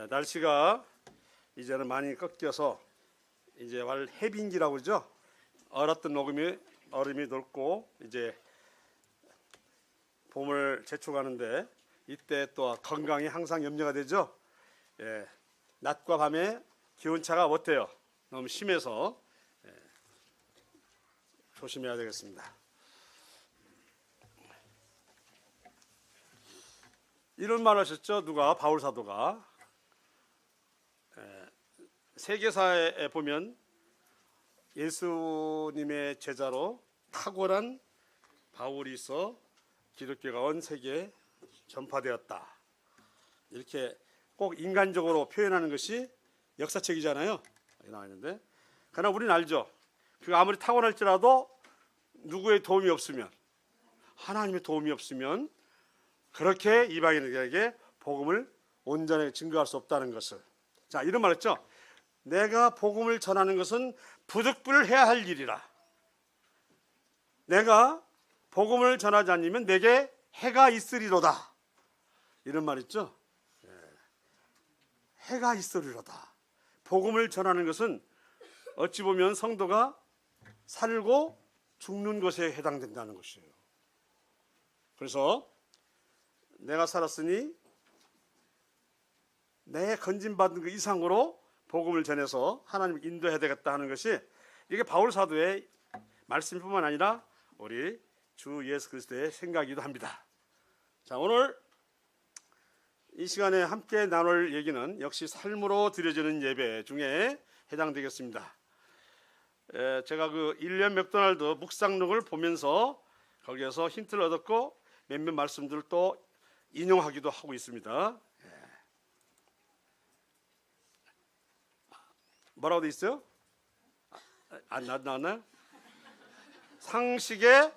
날씨가 이제는 많이 꺾여서 이제 해빙기라고 그러죠. 얼었던 얼음이 녹고 이제 봄을 재촉하는데 이때 또 건강이 항상 염려가 되죠. 낮과 밤의 기온차가 어때요? 너무 심해서 조심해야 되겠습니다. 이런 말 하셨죠. 누가? 바울 사도가. 세계사에 보면 예수님의 제자로 탁월한 바울이 있어 기독교가 온 세계에 전파되었다. 이렇게 꼭 인간적으로 표현하는 것이 역사책이잖아요. 여기 나와 있는데, 그러나 우리는 알죠. 그 아무리 탁월할지라도 누구의 도움이 없으면, 하나님의 도움이 없으면 그렇게 이방인에게 복음을 온전하게 증거할 수 없다는 것을. 자, 이런 말 했죠. 내가 복음을 전하는 것은 부득불 해야 할 일이라. 내가 복음을 전하지 않으면 내게 해가 있으리로다. 이런 말 있죠. 해가 있으리로다. 복음을 전하는 것은 어찌 보면 성도가 살고 죽는 것에 해당된다는 것이에요. 그래서 내가 살았으니 내 건진받은 그 이상으로 복음을 전해서 하나님을 인도해야 되겠다 하는 것이, 이게 바울 사도의 말씀뿐만 아니라 우리 주 예수 그리스도의 생각이기도 합니다. 자, 오늘 이 시간에 함께 나눌 얘기는 역시 삶으로 드려지는 예배 중에 해당되겠습니다. 제가 그 1년 맥도날드 묵상록을 보면서 거기에서 힌트를 얻었고 몇몇 말씀들을 또 인용하기도 하고 있습니다. 뭐라고 돼 있어요? 안 나왔나요? 상식에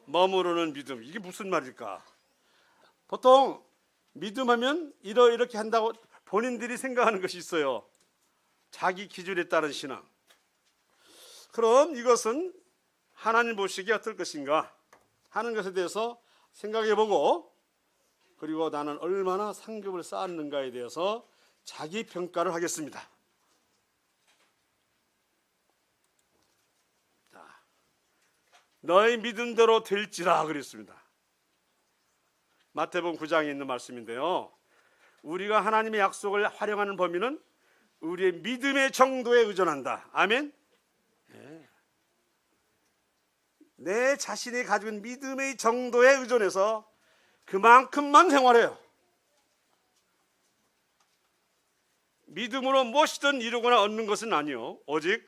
머무르는 믿음. 이게 무슨 말일까? 보통 믿음하면 이렇게 한다고 본인들이 생각하는 것이 있어요. 자기 기준에 따른 신앙. 그럼 이것은 하나님 보시기에 어떨 것인가 하는 것에 대해서 생각해보고, 그리고 나는 얼마나 상급을 쌓았는가에 대해서 자기 평가를 하겠습니다. 자, 너의 믿음대로 될지라 그랬습니다. 마태복음 9장에 있는 말씀인데요. 우리가 하나님의 약속을 활용하는 범위는 우리의 믿음의 정도에 의존한다. 아멘. 내 자신이 가지고 있는 믿음의 정도에 의존해서 그만큼만 생활해요. 믿음으로 무엇이든 이루거나 얻는 것은 아니요, 오직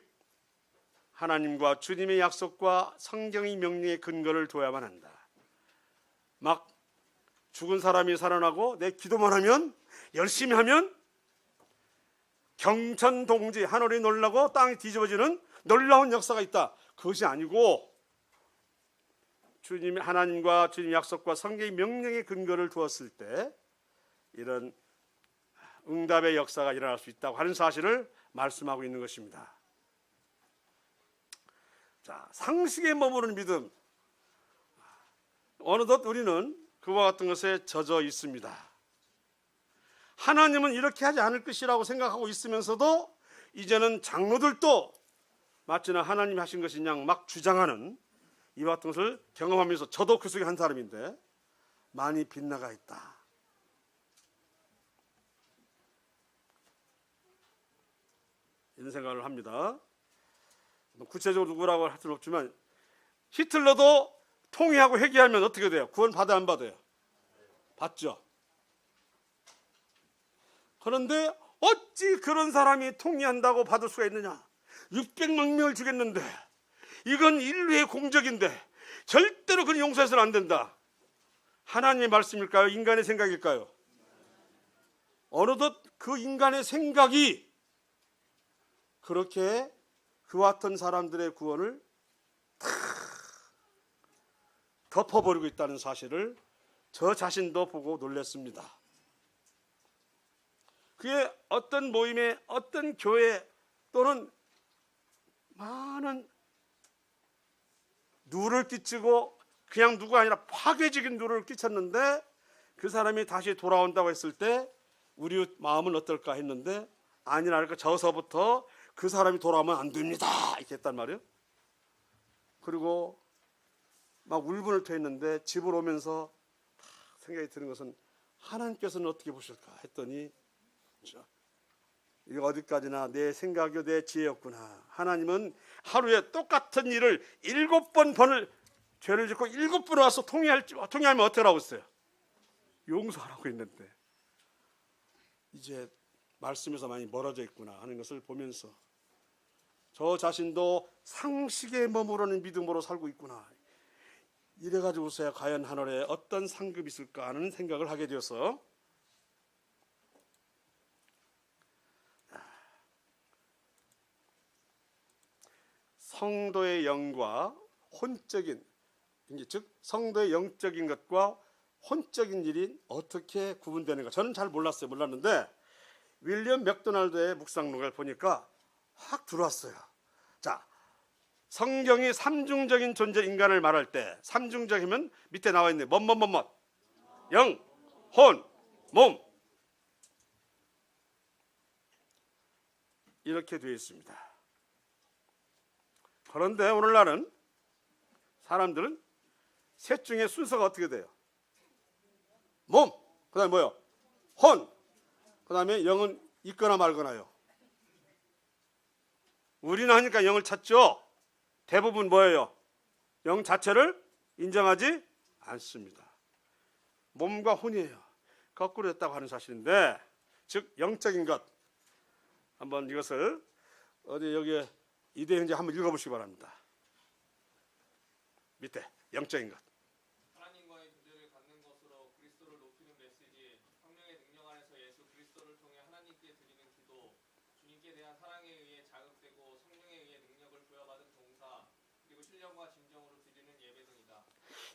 하나님과 주님의 약속과 성경의 명령의 근거를 둬야만 한다. 막 죽은 사람이 살아나고 내 기도만 하면, 열심히 하면 경천동지 하늘이 놀라고 땅이 뒤집어지는 놀라운 역사가 있다. 그것이 아니고 주님, 하나님과 주님 약속과 성경의 명령의 근거를 두었을 때 이런 응답의 역사가 일어날 수 있다고 하는 사실을 말씀하고 있는 것입니다. 자, 상식에 머무르는 믿음. 어느덧 우리는 그와 같은 것에 젖어 있습니다. 하나님은 이렇게 하지 않을 것이라고 생각하고 있으면서도 이제는 장로들도 마치나 하나님이 하신 것인 양 막 주장하는 이와 같은 것을 경험하면서, 저도 그 속에 한 사람인데 많이 빗나가 있다. 이런 생각을 합니다. 구체적으로 누구라고 할 수는 없지만 히틀러도 통일하고 회개하면 어떻게 돼요? 구원 받아요, 안 받아요? 받죠. 그런데 어찌 그런 사람이 통일한다고 받을 수가 있느냐? 600만 명을 죽였는데, 이건 인류의 공적인데 절대로 그는 용서해서는 안 된다. 하나님의 말씀일까요? 인간의 생각일까요? 어느덧 그 인간의 생각이 그렇게 그와 같은 사람들의 구원을 덮어버리고 있다는 사실을 저 자신도 보고 놀랐습니다. 그게 어떤 모임에, 어떤 교회 또는 많은 누를 끼치고, 그냥 누가 아니라 파괴적인 누를 끼쳤는데 그 사람이 다시 돌아온다고 했을 때 우리 마음은 어떨까 했는데 아니랄까 저서부터 그 사람이 돌아오면 안 됩니다 이렇게 했단 말이에요. 그리고 막 울분을 토했는데 집을 오면서 생각이 드는 것은 하나님께서는 어떻게 보실까 했더니 이게 어디까지나 내 생각이요 내 지혜였구나. 하나님은 하루에 똑같은 일을 7번을 죄를 짓고 7번 와서 통회하면 어떡하라고 했어요? 용서하라고 했는데 이제 말씀에서 많이 멀어져 있구나 하는 것을 보면서 저 자신도 상식에 머무르는 믿음으로 살고 있구나. 이래가지고서야 과연 하늘에 어떤 상급이 있을까 하는 생각을 하게 되어서 성도의 영과 혼적인, 즉 성도의 영적인 것과 혼적인 일이 어떻게 구분되는가 저는 잘 몰랐는데 윌리엄 맥도날드의 묵상록을 보니까 확 들어왔어요. 자, 성경이 삼중적인 존재 인간을 말할 때 삼중적이면 밑에 나와 있네. 뭐뭐뭐뭐 영, 혼, 몸 이렇게 되어 있습니다. 그런데 오늘날은 사람들은 셋 중에 순서가 어떻게 돼요? 몸, 그 다음에 뭐요? 혼, 그 다음에 영은 있거나 말거나요. 우리는 하니까 영을 찾죠. 대부분 뭐예요? 영 자체를 인정하지 않습니다. 몸과 혼이에요. 거꾸로 됐다고 하는 사실인데, 즉 영적인 것. 한번 이것을 어디 여기에 이대 형제 한번 읽어보시기 바랍니다. 밑에 영적인 것. 하나님과의 교제를 갖는 것으로 그리스도를 높이는 메시지, 성령의 능력 안에서 예수 그리스도를 통해 하나님께 드리는 기도, 주님께 대한 사랑에 의해 자극되고 성령에 의해 능력을 부여받은 봉사, 그리고 신령과 진정으로 드리는 예배 등이다.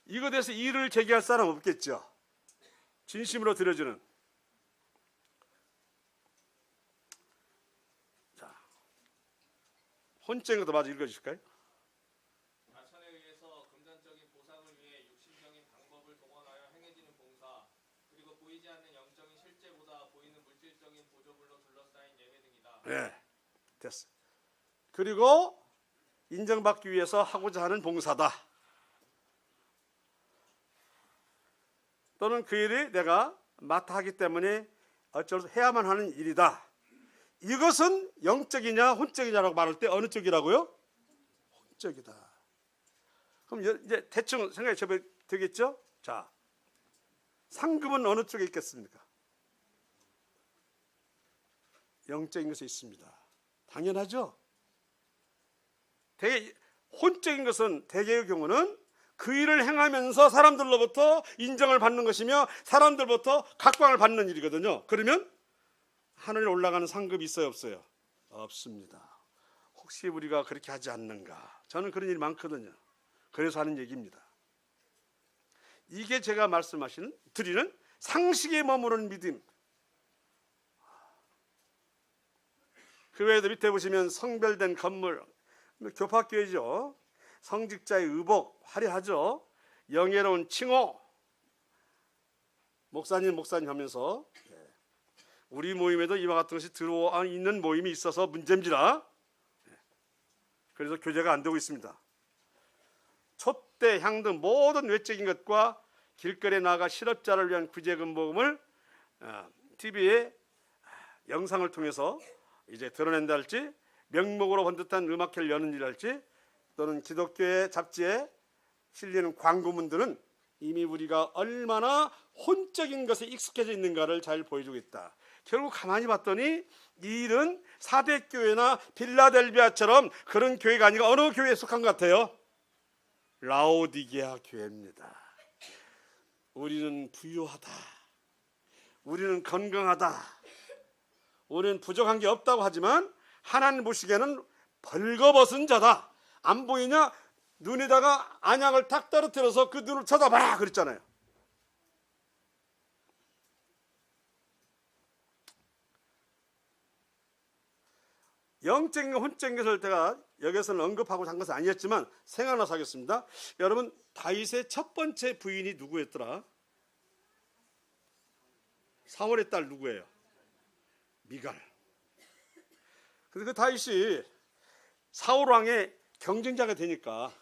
이것에 대해서 이의를 제기할 사람 없겠죠. 진심으로 드려주는. 자, 혼적인 것도 마저 읽어주실까요? 나천에 의해서 금전적인 보상을 위해 육신적인 방법을 동원하여 행해지는 봉사, 그리고 보이지 않는 영적인 실제보다 보이는 물질적인 보조물로 둘러싸인 예배 등이다. 네, 됐어. 그리고 인정받기 위해서 하고자 하는 봉사다. 또는 그 일이 내가 맡아 하기 때문에 어쩔 수 해야만 하는 일이다. 이것은 영적이냐 혼적이냐라고 말할 때 어느 쪽이라고요? 혼적이다. 그럼 이제 대충 생각이 되겠죠? 자, 상급은 어느 쪽에 있겠습니까? 영적인 것에 있습니다. 당연하죠? 혼적인 것은 대개의 경우는 그 일을 행하면서 사람들로부터 인정을 받는 것이며 사람들로부터 각광을 받는 일이거든요. 그러면 하늘에 올라가는 상급이 있어요 없어요? 없습니다. 혹시 우리가 그렇게 하지 않는가? 저는 그런 일이 많거든요. 그래서 하는 얘기입니다. 이게 제가 드리는 상식에 머무르는 믿음. 그 외에도 밑에 보시면 성별된 건물, 교파교회죠. 성직자의 의복 화려하죠. 영예로운 칭호, 목사님 하면서 우리 모임에도 이와 같은 것이 들어와 있는 모임이 있어서 문제입니다. 그래서 교제가 안 되고 있습니다. 촛대, 향 등 모든 외적인 것과 길거리에 나가 실업자를 위한 구제금 모금을 TV에 영상을 통해서 이제 드러낸다 할지, 명목으로 번듯한 음악회를 여는 일 할지, 또는 기독교의 잡지에 실리는 광고문들은 이미 우리가 얼마나 혼적인 것에 익숙해져 있는가를 잘 보여주고 있다. 결국 가만히 봤더니 이 일은 사대교회나 빌라델비아처럼 그런 교회가 아니라 어느 교회에 속한 것 같아요? 라오디게아 교회입니다. 우리는 부유하다. 우리는 건강하다. 우리는 부족한 게 없다고 하지만 하나님 보시기에는 벌거벗은 자다. 안 보이냐? 눈에다가 안약을 탁 떨어뜨려서 그 눈을 쳐다봐라 그랬잖아요. 영적인 혼적인 것을 제가 여기서는 언급하고 한 것은 아니었지만 생각나서 하겠습니다. 여러분, 다윗의 첫 번째 부인이 누구였더라? 사울의 딸 누구예요? 미갈. 근데 그 다윗이 사울 왕의 경쟁자가 되니까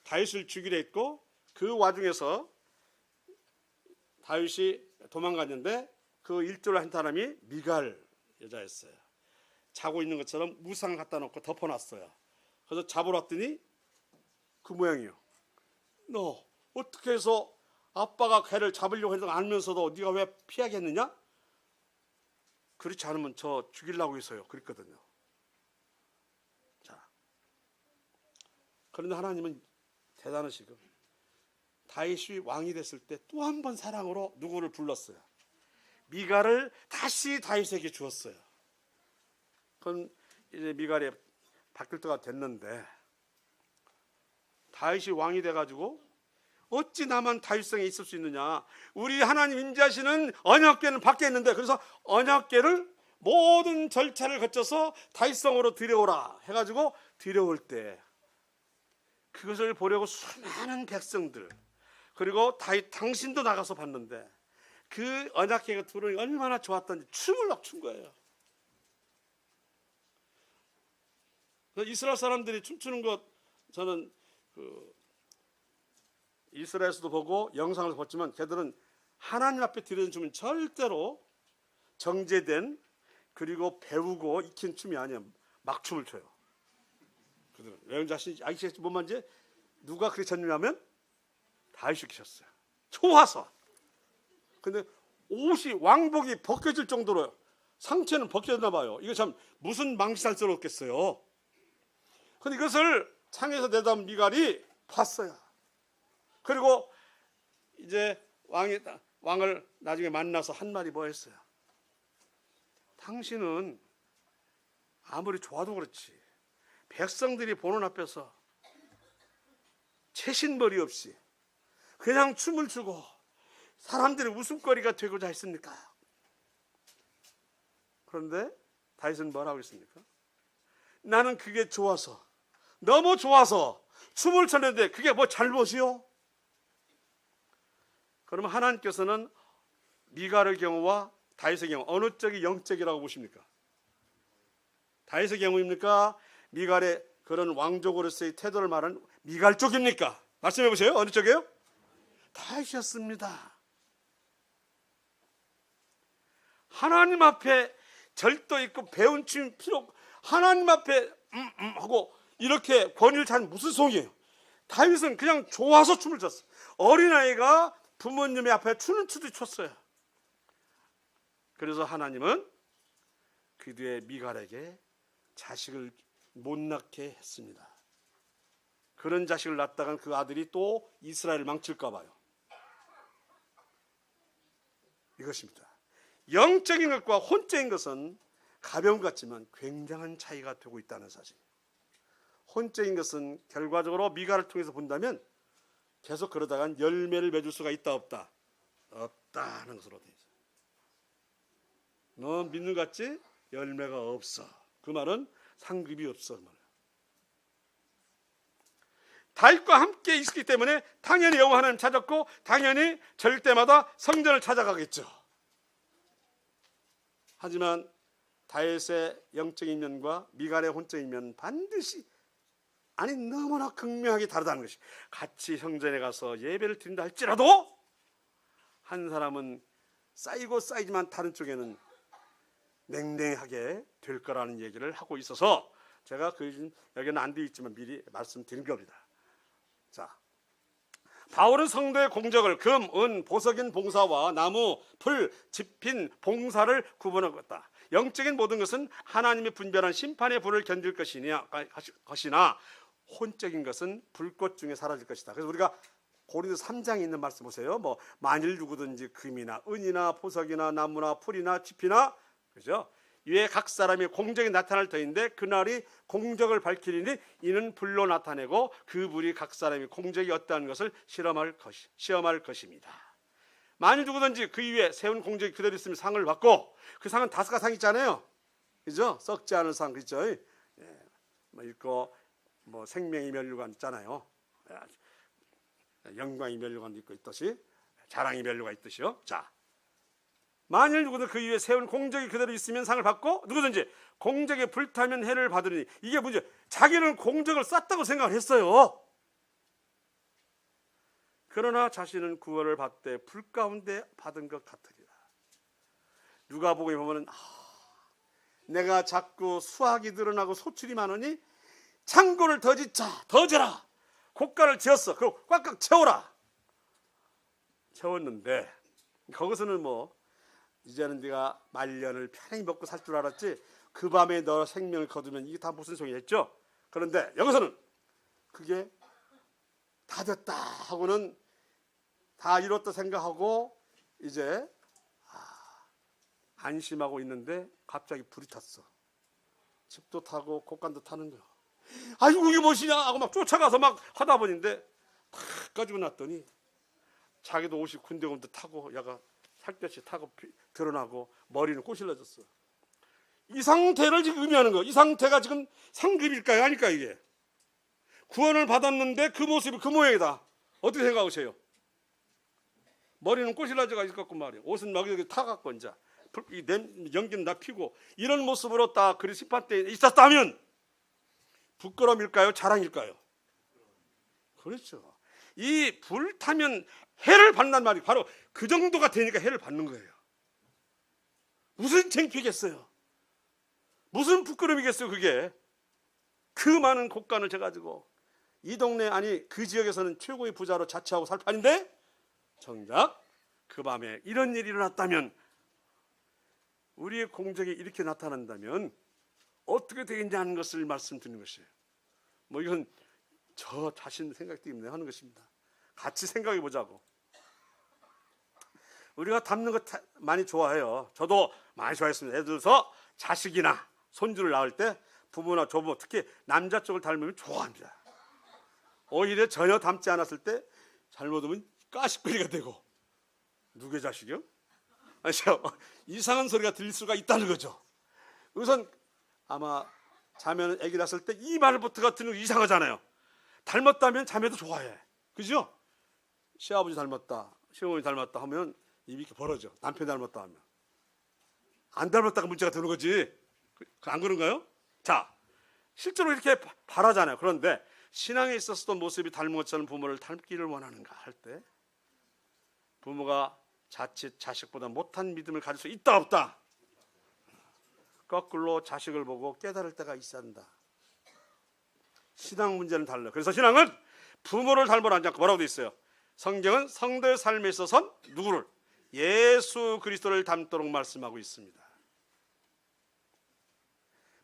다윗을 죽이려 했고, 그 와중에서 다윗이 도망갔는데 그 일조를 한 사람이 미갈 여자였어요. 자고 있는 것처럼 우상을 갖다 놓고 덮어놨어요. 그래서 잡으러 왔더니 그 모양이에요. 너 어떻게 해서 아빠가 걔를 잡으려고 해도 알면서도 네가 왜 피하겠느냐? 그렇지 않으면 저 죽이려고 해서요. 그랬거든요. 자, 그런데 하나님은 대단하시고 다윗이 왕이 됐을 때 또 한 번 사랑으로 누구를 불렀어요. 미갈을 다시 다윗에게 주었어요. 그건 이제 미갈이 바뀔 때가 됐는데, 다윗이 왕이 돼가지고 어찌 나만 다윗성에 있을 수 있느냐? 우리 하나님 임재하시는 언약궤는 밖에 있는데, 그래서 언약궤를 모든 절차를 거쳐서 다윗성으로 들여오라 해가지고 들여올 때 그것을 보려고 수많은 백성들, 그리고 다윗 당신도 나가서 봤는데 그 언약궤가 들어오니 얼마나 좋았던지 춤을 막 춘 거예요. 이스라엘 사람들이 춤추는 것, 저는 이스라엘에서도 보고 영상을 봤지만 걔들은 하나님 앞에 드리는 춤은 절대로 정제된, 그리고 배우고 익힌 춤이 아니에요. 막 춤을 춰요. 그들은 왜 자신이 아기씨 뭔 이제 누가 그렇게 쳤냐면 다윗이 시켰어요. 좋아서. 근데 옷이, 왕복이 벗겨질 정도로 상체는 벗겨졌나 봐요. 이거 참 무슨 망신살스럽겠어요. 근데 이것을 창에서 내다온 미갈이 봤어요. 그리고 이제 왕을 나중에 만나서 한 말이 뭐였어요? 당신은 아무리 좋아도 그렇지 백성들이 보는 앞에서 채신머리 없이 그냥 춤을 추고 사람들의 웃음거리가 되고자 했습니까? 그런데 다윗은 뭐라고 했습니까? 나는 그게 좋아서, 너무 좋아서 춤을 췄는데 그게 뭐 잘못이요? 그러면 하나님께서는 미갈의 경우와 다윗의 경우 어느 쪽이 영적이라고 보십니까? 다윗의 경우입니까? 미갈의 그런 왕족으로서의 태도를 말하는 미갈 쪽입니까? 말씀해 보세요. 어느 쪽이에요? 다윗이었습니다. 하나님 앞에 절도 있고 배운 춤 필요, 하나님 앞에 하고 이렇게 권위를 찾는 무슨 소용이에요? 다윗은 그냥 좋아서 춤을 췄어요. 어린아이가 부모님의 앞에 추는 추도 췄어요. 그래서 하나님은 그 뒤에 미갈에게 자식을 못 낳게 했습니다. 그런 자식을 낳다간 그 아들이 또 이스라엘을 망칠까 봐요. 이것입니다. 영적인 것과 혼적인 것은 가벼운 것 같지만 굉장한 차이가 되고 있다는 사실. 혼적인 것은 결과적으로 미갈을 통해서 본다면 계속 그러다간 열매를 맺을 수가 있다 없다? 없다는 것으로 되어 있어요. 너 믿는 것 같지? 열매가 없어. 그 말은 상급이 없어. 그 말이에요. 다윗과 함께 있었기 때문에 당연히 여호와 하나님 찾았고 당연히 절 때마다 성전을 찾아가겠죠. 하지만 다윗의 영적인 면과 미갈의 혼적인 면은 반드시, 아니 너무나 극명하게 다르다는 것이, 같이 성전에 가서 예배를 드린다 할지라도 한 사람은 쌓이고 쌓이지만 다른 쪽에는 냉랭하게 될 거라는 얘기를 하고 있어서 제가 여기는 안 되어 있지만 미리 말씀드린 겁니다. 자, 바울은 성도의 공적을 금, 은, 보석인 봉사와 나무, 풀, 집힌 봉사를 구분하겠다. 영적인 모든 것은 하나님이 분별한 심판의 불을 견딜 것이나 혼적인 것은 불꽃 중에 사라질 것이다. 그래서 우리가 고린도 3장에 있는 말씀 보세요. 뭐 만일 누구든지 금이나 은이나 보석이나 나무나 풀이나 집이나, 그죠? 이에 각 사람이 공적이 나타날 터인데 그날이 공적을 밝히리니 이는 불로 나타내고 그 불이 각 사람이 공적이 어떠한 것을 시험할 것입니다. 만일 누구든지 그 위에 세운 공적이 그대로 있으면 상을 받고, 그 상은 다스가 상 있잖아요. 그죠? 썩지 않은 상, 그죠? 예. 뭐 있고 뭐 생명의 면류관 있잖아요. 영광의 면류관도 있고 있듯이 자랑의 면류가 있듯이요. 자, 만일 누구든 그 위에 세운 공적이 그대로 있으면 상을 받고 누구든지 공적에 불타면 해를 받으리니. 이게 문제. 자기는 공적을 쌓았다고 생각을 했어요. 그러나 자신은 구원을 받되 불 가운데 받은 것 같으리라. 누가복음에 보면은 내가 자꾸 수확이 늘어나고 소출이 많으니 창고를 더 짓자, 더 져라. 고가를 지었어. 그리고 꽉꽉 채워라. 채웠는데 거기서는 뭐 이제는 네가 말년을 편히 먹고 살 줄 알았지 그 밤에 너 생명을 거두면 이게 다 무슨 소리였죠? 그런데 여기서는 그게 다 됐다 하고는 다 이뤘다 생각하고 이제 안심하고 있는데 갑자기 불이 탔어. 집도 타고 곳간도 타는 거야. 아이고 이게 무엇이냐 하고 막 쫓아가서 막 하다 보니인데 탁 가지고 났더니 자기도 옷이 군데군데 타고 야가 살갗이 타고 드러나고 머리는 꼬실러졌어. 이 상태를 지금 의미하는 거야. 이 상태가 지금 상급일까요? 아닐까 이게? 구원을 받았는데 그 모습이 그 모양이다. 어떻게 생각하세요? 머리는 꼬실러져가 있었고 말이야. 옷은 막 여기 타갖고 이제 이 연기는 다 피고 이런 모습으로 딱 그리 심판 때 있었다면 부끄러움일까요? 자랑일까요? 그렇죠. 이 불 타면 해를 받는단 말이 바로 그 정도가 되니까 해를 받는 거예요. 무슨 창피겠어요? 무슨 부끄러움이겠어요? 그게 그 많은 곡간을 져가지고 이 동네 아니 그 지역에서는 최고의 부자로 자처하고 살 판인데 정작 그 밤에 이런 일이 일어났다면 우리의 공적이 이렇게 나타난다면 어떻게 되겠냐 하는 것을 말씀드리는 것이에요. 뭐 이건 저 자신 생각 때문에 하는 것입니다. 같이 생각해 보자고. 우리가 닮는 거 많이 좋아해요. 저도 많이 좋아했습니다. 예를 들어서 자식이나 손주를 낳을 때 부모나 조부 특히 남자 쪽을 닮으면 좋아합니다. 오히려 전혀 닮지 않았을 때 잘못하면 까식거리가 되고 누구의 자식이요? 이상한 소리가 들릴 수가 있다는 거죠. 우선 아마 자매는 아기 낳았을 때 이 말부터가 듣는 거 이상하잖아요. 닮았다면 자매도 좋아해. 그죠? 시아버지 닮았다, 시어머니 닮았다 하면 입이 이렇게 벌어져. 남편 닮았다 하면. 안 닮았다가 문제가 되는 거지. 안 그런가요? 자, 실제로 이렇게 바라잖아요. 그런데 신앙에 있었던 모습이 닮은 것처럼 부모를 닮기를 원하는가 할 때 부모가 자칫 자식보다 못한 믿음을 가질 수 있다 없다? 거꾸로 자식을 보고 깨달을 때가 있어야 한다. 신앙 문제는 달라. 그래서 신앙은 부모를 닮아라지 않고 뭐라고 돼 있어요? 성경은 성도의 삶에 있어서는 누구를? 예수 그리스도를 닮도록 말씀하고 있습니다.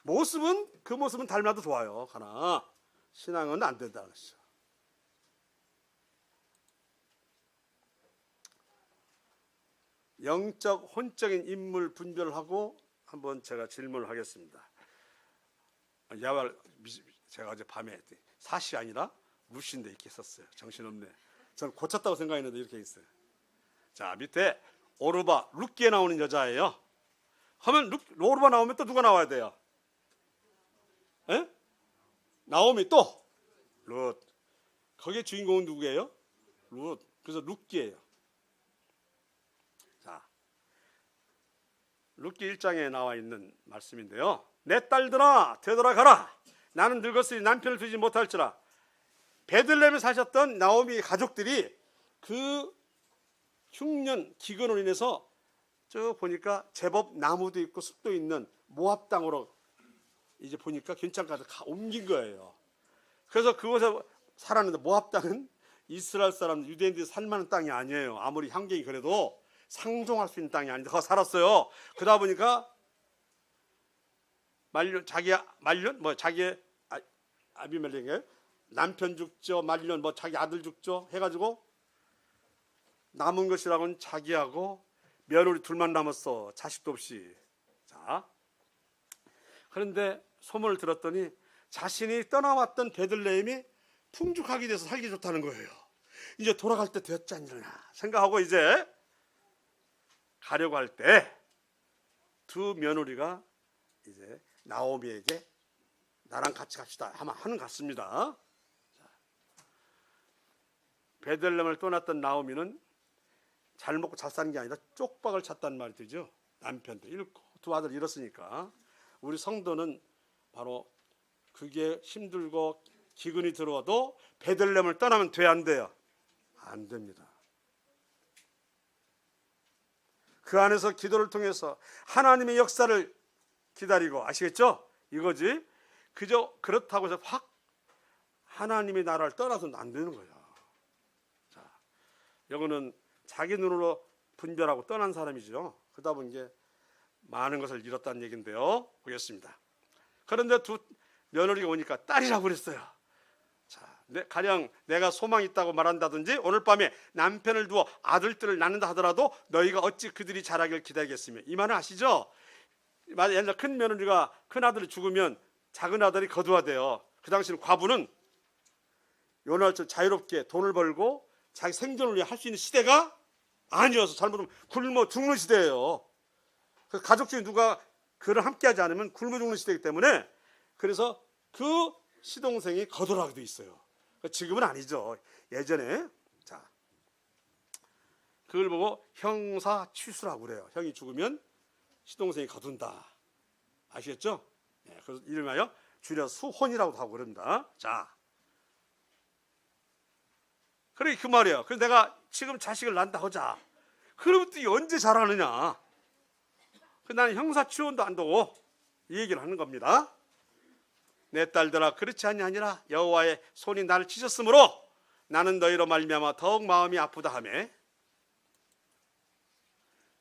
모습은 그 모습은 닮아도 좋아요. 그러나 신앙은 안 된다는 것이죠. 영적, 혼적인 인물 분별을 하고 한번 제가 질문을 하겠습니다. 야발 제가 어제 밤에 사시 아니라 루시인데 이렇게 썼어요. 정신없네. 저는 고쳤다고 생각했는데 이렇게 있어요. 자, 밑에 오르바, 룻기에 나오는 여자예요. 하면 오르바 나오면 또 누가 나와야 돼요? 에? 나오미 또 룻. 거기에 주인공은 누구예요? 룻. 그래서 룻기예요. 자, 룻기 1장에 나와 있는 말씀인데요. 내 딸들아 되돌아가라. 나는 늙었으니 남편을 두지 못할지라. 베들레헴에 사셨던 나오미 가족들이 그 흉년 기근으로 인해서 쭉 보니까 제법 나무도 있고 숲도 있는 모압 땅으로 이제 보니까 괜찮게 옮긴 거예요. 그래서 그곳에 살았는데 모압 땅은 이스라엘 사람 유대인들이 살만한 땅이 아니에요. 아무리 환경이 그래도 상종할 수 있는 땅이 아닌데 거기 살았어요. 그러다 보니까 자기 아비멜렉이 남편 죽죠, 말년 자기 아들 죽죠 해가지고 남은 것이라고는 자기하고 며느리 둘만 남았어. 자식도 없이. 자, 그런데 소문을 들었더니 자신이 떠나왔던 베들레헴이 풍족하게 돼서 살기 좋다는 거예요. 이제 돌아갈 때 되었지 않느냐 생각하고 이제 가려고 할 때 두 며느리가 이제 나오미에게 나랑 같이 갑시다 하는 것 같습니다. 베들레헴을 떠났던 나오미는 잘 먹고 잘 사는 게 아니라 쪽박을 찼단 말이 되죠. 남편도 잃고 두 아들 잃었으니까. 우리 성도는 바로 그게 힘들고 기근이 들어와도 베들레헴을 떠나면 돼, 안 돼요? 안 됩니다. 그 안에서 기도를 통해서 하나님의 역사를 기다리고, 아시겠죠? 이거지. 그저 그렇다고 해서 확 하나님의 나라를 떠나서는 안 되는 거야. 자, 이거는 자기 눈으로 분별하고 떠난 사람이죠. 그러다 보니 많은 것을 잃었다는 얘기인데요. 보겠습니다. 그런데 두 며느리가 오니까 딸이라고 그랬어요. 자, 가령 내가 소망이 있다고 말한다든지 오늘 밤에 남편을 두어 아들들을 낳는다 하더라도 너희가 어찌 그들이 자라길 기다리겠으며, 이 말은 아시죠? 옛날 큰 며느리가 큰 아들이 죽으면 작은 아들이 거두어야 돼요. 그 당시는 과부는 요날처럼 자유롭게 돈을 벌고 자기 생존을 위해 할 수 있는 시대가 아니어서 잘못하면 굶어 죽는 시대예요. 그래서 가족 중에 누가 그를 함께하지 않으면 굶어 죽는 시대이기 때문에, 그래서 그 시동생이 거두라고 돼 있어요. 지금은 아니죠. 예전에. 자, 그걸 보고 형사취수라고 그래요. 형이 죽으면 시동생이 거둔다. 아시겠죠? 네, 그래서 이름하여 줄여 수혼이라고 하고 그럽니다. 자, 그래 그 말이에요. 그래서 내가 지금 자식을 낳는다 하자. 그러면 또 언제 자라느냐? 나는 형사취원도 안 두고 이 얘기를 하는 겁니다. 내 딸들아, 그렇지 아니하니라. 여호와의 손이 나를 치셨으므로 나는 너희로 말미암아 더욱 마음이 아프다 하매,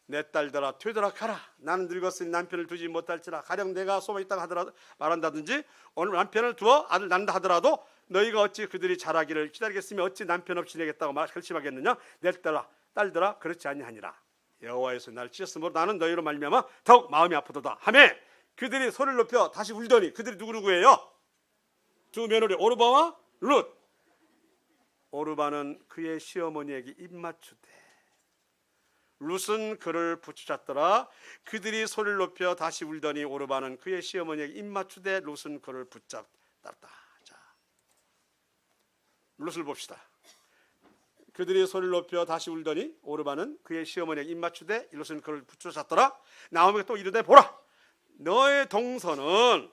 내 딸들아 되돌아가라. 나는 늙었으니 남편을 두지 못할지라. 가령 내가 소망 있다고 하더라도 말한다든지 오늘 남편을 두어 아들 낳는다 하더라도 너희가 어찌 그들이 자라기를 기다리겠으며 어찌 남편 없이 내겠다고 결심하겠느냐. 내 딸들아 그렇지 아니하니라. 여호와의 손이 나를 치셨으므로 나는 너희로 말미암아 더욱 마음이 아프도다 하매, 그들이 소리를 높여 다시 울더니, 그들이 누구예요? 두 며느리 오르바와 룻. 오르바는 그의 시어머니에게 입맞추되 룻은 그를 붙잡더라. 그들이 소리를 높여 다시 울더니 오르바는 그의 시어머니에게 입맞추되 룻은 그를 붙잡았다. 자, 룻을 봅시다. 그들이 소리를 높여 다시 울더니 오르바는 그의 시어머니에게 입맞추되 룻은 그를 붙잡았더라. 나오미가 또 이르되 보라, 너의 동서는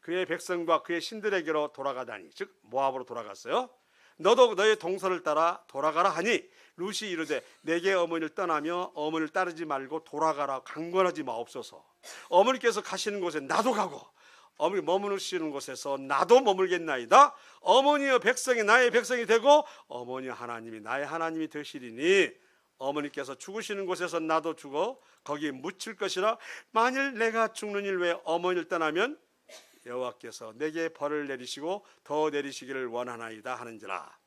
그의 백성과 그의 신들에게로 돌아가다니, 즉 모압으로 돌아갔어요. 너도 너의 동서를 따라 돌아가라 하니 룻이 이르되 내게 어머니를 떠나며 어머니를 따르지 말고 돌아가라 강권하지 마옵소서. 어머니께서 가시는 곳에 나도 가고 어머니 머무르시는 곳에서 나도 머물겠나이다. 어머니의 백성이 나의 백성이 되고 어머니 하나님이 나의 하나님이 되시리니 어머니께서 죽으시는 곳에서 나도 죽어 거기에 묻힐 것이라. 만일 내가 죽는 일 외에 어머니를 떠나면 여호와께서 내게 벌을 내리시고 더 내리시기를 원하나이다 하는지라.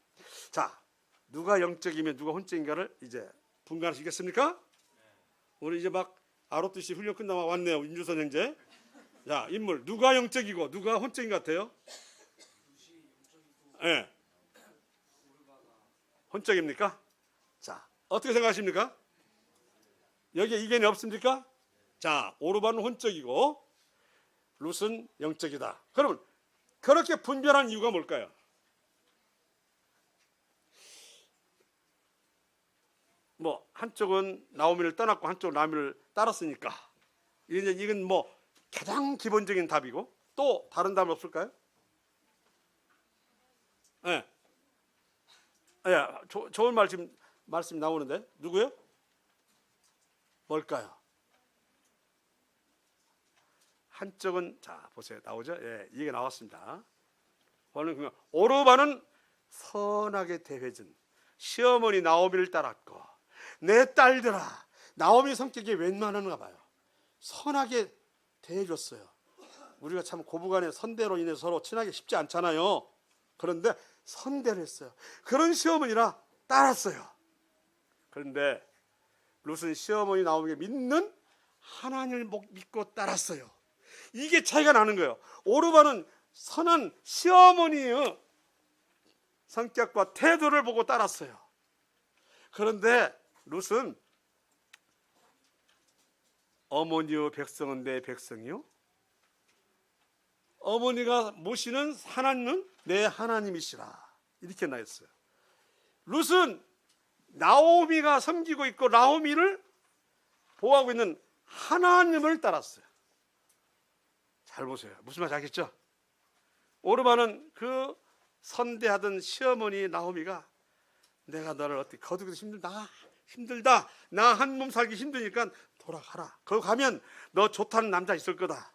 자, 누가 영적이면 누가 혼적인가를 이제 분간하시겠습니까? 오늘 이제 막 알았듯이 훈련 끝나고 왔네요. 임주선 형제. 자, 인물 누가 영적이고 누가 혼적인 것 같아요? 예. 네. 혼적입니까? 자, 어떻게 생각하십니까? 여기에 이견이 없습니까? 자, 오르바는 혼적이고 룻은 영적이다. 그러면 그렇게 분별한 이유가 뭘까요? 뭐 한쪽은 나오미를 떠났고 한쪽은 나오미를 따랐으니까 이건 뭐 가장 기본적인 답이고, 또 다른 답은 없을까요? 예. 예, 좋은 말씀이 나오는데 누구요? 뭘까요? 한쪽은, 자 보세요, 나오죠? 예, 이게 나왔습니다. 오르바는 선하게 대해준 시어머니 나오미를 따랐고, 내 딸들아, 나오미 성격이 웬만한가 봐요. 선하게 대해줬어요. 우리가 참 고부간에 선대로 인해서 서로 친하기 쉽지 않잖아요. 그런데 선대를 했어요. 그런 시어머니라 따랐어요. 그런데 룻은 시어머니 나오미를 믿는 하나님을 믿고 따랐어요. 이게 차이가 나는 거예요. 오르바는 선한 시어머니의 성격과 태도를 보고 따랐어요. 그런데 룻은 어머니의 백성은 내 백성이요, 어머니가 모시는 하나님은 내 하나님이시라, 이렇게 나였어요. 룻은 나오미가 섬기고 있고 나오미를 보호하고 있는 하나님을 따랐어요. 잘 보세요. 무슨 말인지 알겠죠? 오르마는 그 선대하던 시어머니 나오미가 내가 너를 어떻게 거두기도 힘들다. 나 한 몸 살기 힘드니까 돌아가라. 거기 가면 너 좋다는 남자 있을 거다.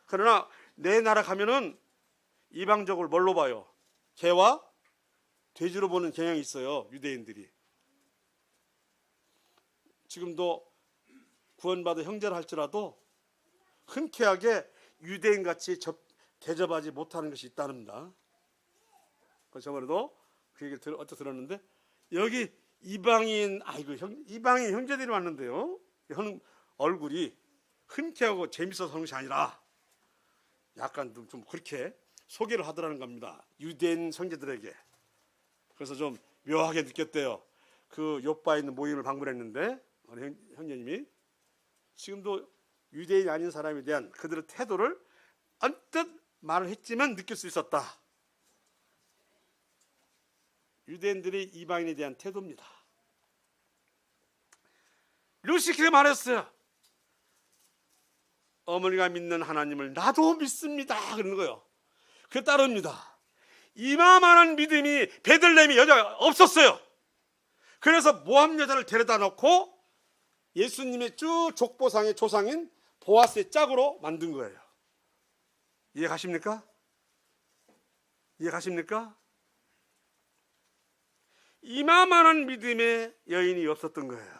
그러나 내 나라 가면은 이방적으로 뭘로 봐요? 개와 돼지로 보는 경향이 있어요. 유대인들이. 지금도 구원받은 형제라 할지라도 흔쾌하게 유대인같이 대접하지 못하는 것이 있답니다. 저번에도 그 얘기를 어디서 들었는데 여기 이방인 이방인 형제들이 왔는데요. 얼굴이 흔쾌하고 재밌어서 하는 것이 아니라 약간 좀 그렇게 소개를 하더라는 겁니다. 유대인 형제들에게. 그래서 좀 묘하게 느꼈대요. 그 요바에 있는 모임을 방문했는데 형제님이 지금도 유대인이 아닌 사람에 대한 그들의 태도를 언뜻 말을 했지만 느낄 수 있었다. 유대인들이 이방인에 대한 태도입니다. 루시 그렇게 말했어요. 어머니가 믿는 하나님을 나도 믿습니다. 그러는 거예요. 그 따릅니다. 이만한 믿음이 베들레헴에 여자가 없었어요. 그래서 모함 여자를 데려다 놓고 예수님의 쭉 족보상의 조상인 보아스의 짝으로 만든 거예요. 이해가십니까? 이해가십니까? 이만한 믿음의 여인이 없었던 거예요.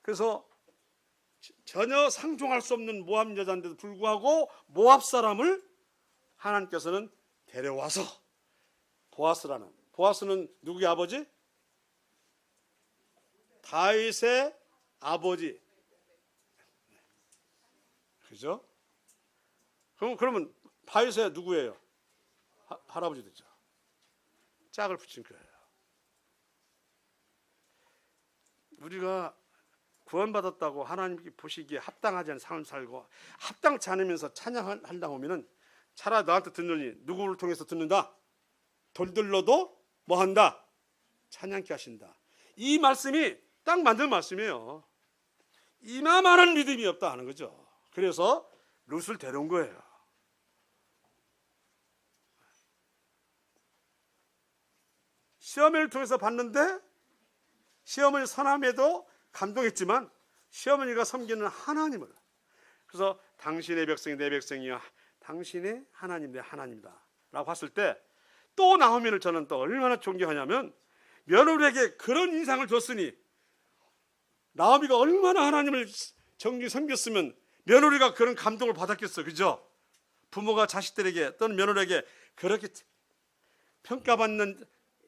그래서 전혀 상종할 수 없는 모압 여자인데도 불구하고 모압 사람을 하나님께서는 데려와서 보아스는 누구의 아버지? 다윗의 아버지. 그죠? 그러면 다윗의 누구예요? 할아버지 되죠. 짝을 붙인 거예요. 우리가 구원받았다고 하나님께 보시기에 합당하지 않은 삶을 살고 합당치 않으면서 찬양한다 보면은 차라리 너한테 듣느니 누구를 통해서 듣는다? 돌들러도 뭐 한다? 찬양케 하신다. 이 말씀이 딱 맞는 말씀이에요. 이만한 믿음이 없다 하는 거죠. 그래서 룻을 데려온 거예요. 시어머니를 통해서 봤는데 시어머니 선함에도 감동했지만 시어머니가 섬기는 하나님을, 그래서 당신의 백성이 내 백성이야, 당신의 하나님 내 하나님이다 라고 했을 때 또 나오미를 저는 또 얼마나 존경하냐면 며느리에게 그런 인상을 줬으니 나오미가 얼마나 하나님을 정직히 섬겼으면 며느리가 그런 감동을 받았겠어. 그죠? 부모가 자식들에게 또는 며느리에게 그렇게 평가받는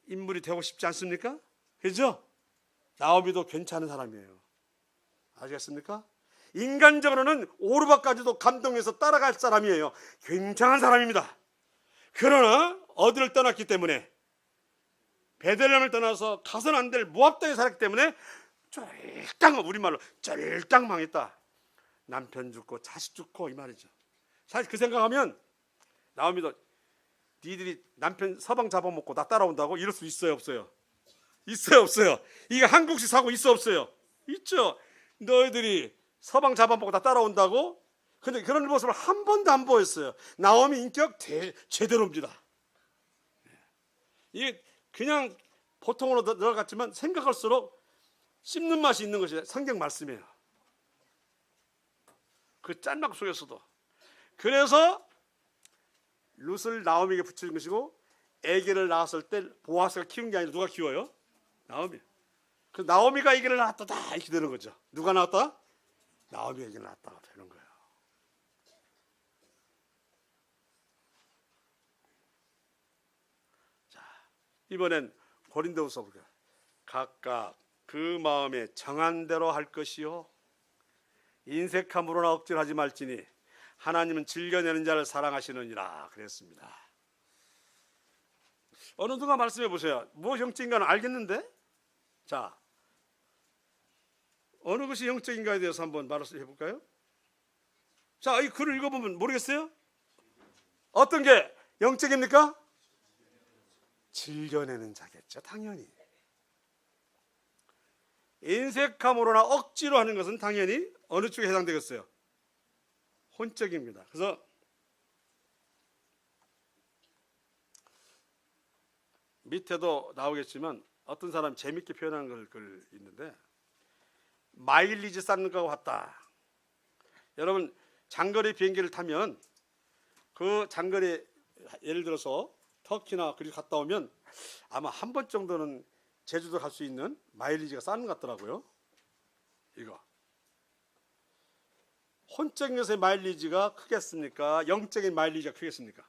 인물이 되고 싶지 않습니까? 그죠? 나오미도 괜찮은 사람이에요. 아시겠습니까? 인간적으로는 오르박까지도 감동해서 따라갈 사람이에요. 굉장한 사람입니다. 그러나 어디를 떠났기 때문에, 베들레헴을 떠나서 가서는 안 될 모압 땅에 살았기 때문에 쫄딱, 우리말로 쫄딱 망했다. 남편 죽고 자식 죽고 이 말이죠. 사실 그 생각하면 나오미도 니들이 남편 서방 잡아먹고 나 따라온다고 이럴 수 있어요 없어요? 있어요 없어요? 이게 한국식 사고 있어 없어요? 있죠. 너희들이 서방 잡아먹고 나 따라온다고? 근데 그런 모습을 한 번도 안 보였어요. 나오미 인격 제대로입니다. 이게 그냥 보통으로 들어갔지만 생각할수록 씹는 맛이 있는 것이 성경 말씀이에요. 그 짠맛 속에서도. 그래서 룻을 나오미에게 붙이는 것이고, 아기를 낳았을 때 보아스가 키운 게 아니라 누가 키워요? 나오미. 그 나오미가 아기를 낳았다 이렇게 되는 거죠. 누가 낳았다? 나오미가 아기를 낳았다가 되는 거예요. 자, 이번엔 고린도후서 보자. 각각 그 마음에 정한 대로 할 것이요 인색함으로나 억지하지 말지니 하나님은 즐겨내는 자를 사랑하시느니라 그랬습니다. 어느 누가 말씀해 보세요. 뭐 영적인가는 알겠는데, 자, 어느 것이 영적인가에 대해서 한번 말씀해 볼까요? 자, 이 글을 읽어보면 모르겠어요? 어떤 게 영적입니까? 즐겨내는 자겠죠, 당연히. 인색함으로나 억지로 하는 것은 당연히 어느 쪽에 해당되겠어요? 혼적입니다. 그래서 밑에도 나오겠지만 어떤 사람 재밌게 표현하는 걸 있는데, 마일리지 쌓는 거하고 같다. 여러분 장거리 비행기를 타면 그 장거리, 예를 들어서 터키나 그리 갔다 오면 아마 한 번 정도는 제주도 갈 수 있는 마일리지가 쌓는 것 같더라고요. 이거 혼적인 것의 마일리지가 크겠습니까? 영적인 마일리지가 크겠습니까?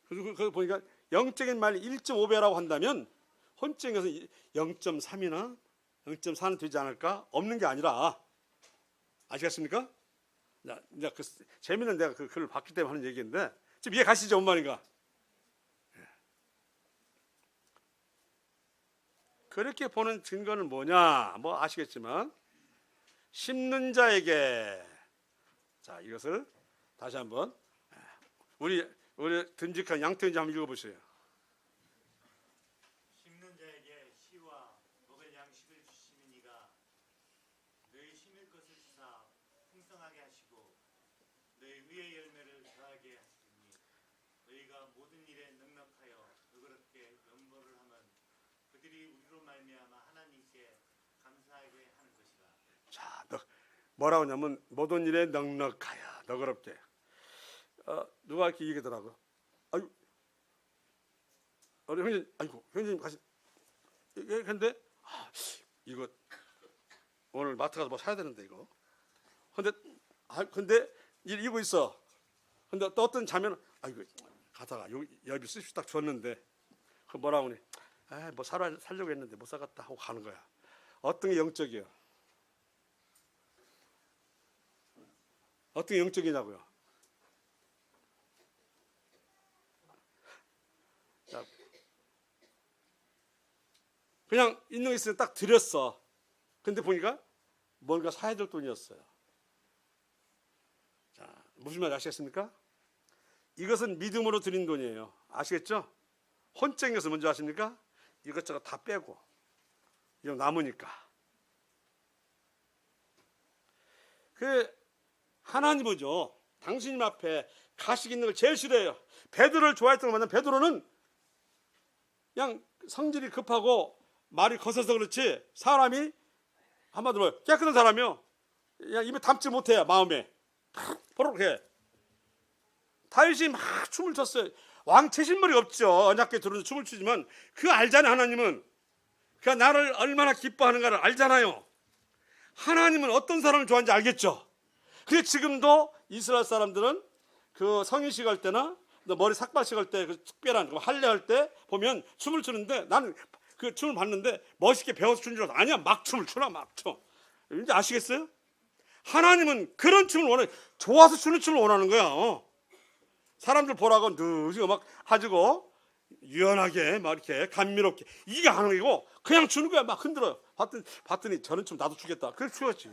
그리고 그거 보니까 영적인 마일리지 1.5배라고 한다면 혼적인 것은 0.3이나 0.4는 되지 않을까? 없는 게 아니라, 아시겠습니까? 이제 재미는 내가 그 글을 봤기 때문에 하는 얘기인데 지금 이해 가시죠? 뭔 말인가? 그렇게 보는 증거는 뭐냐? 뭐 아시겠지만 심는 자에게, 자 이것을 다시 한번 우리 듬직한 양태현지 한번 읽어보세요. 심는 자에게 씨와 먹을 양식을 주시는 이가 너희 심을 것을 주사 풍성하게 하시고 너희 위의 열매를 더하게 하시니 너희가 모든 일에 넉넉하여 너그럽게 연보를 하면 그들이 우리로 말미암아 하나님께 감사하게 하는 것이라. 자, 뭐라고 하냐면 모든 일에 넉넉하여 너그럽게. 누가 이렇게 얘기하더라고요. 아유, 우리 형님, 아이고 형님 가시. 근데 이거 오늘 마트 가서 뭐 사야 되는데 이거. 근데 이거 있어. 근데 또 어떤 자매는 아이고 가다가 여기 쓰시 딱 줬는데 그 뭐라고 하니? 뭐 살려고 했는데 못 사갔다 하고 가는 거야. 어떤 게 영적이에요? 어떤 게 영적이냐고요? 자, 그냥 있는 거 있으면 딱 드렸어. 근데 보니까 뭔가 사야 될 돈이었어요. 자, 무슨 말 아시겠습니까? 이것은 믿음으로 드린 돈이에요. 아시겠죠? 혼적인 것은 뭔지 아십니까? 이것저것 다 빼고 이거 남으니까. 그 하나님 보죠. 당신님 앞에 가식 있는 걸 제일 싫어해요. 베드로를 좋아했던 걸 만나면 베드로는 그냥 성질이 급하고 말이 거세서 그렇지 사람이 한마디로 깨끗한 사람이요. 그냥 입에 담지 못해요. 마음에 포록해. 다윗이 막 춤을 췄어요. 왕 채신물이 없죠. 언약궤 들어오는 춤을 추지만 그 알잖아요. 하나님은 그가 나를 얼마나 기뻐하는가를 알잖아요. 하나님은 어떤 사람을 좋아하는지 알겠죠. 그래 지금도 이스라엘 사람들은 그 성인식 할 때나 머리 삭발식 할 때 그 특별한 할례할 때 보면 춤을 추는데 나는 그 춤을 봤는데 멋있게 배워서 추는 줄 알았어. 아니야, 막 춤을 추나 막 춰. 이제 아시겠어요? 하나님은 그런 춤을 원해. 좋아서 추는 춤을 원하는 거야. 사람들 보라고 느리게 막 하지고 유연하게 막 이렇게 감미롭게 이게 하는 거고 그냥 추는 거야. 막 흔들어요. 봤더니 저런 춤 나도 추겠다. 그래서 추었지.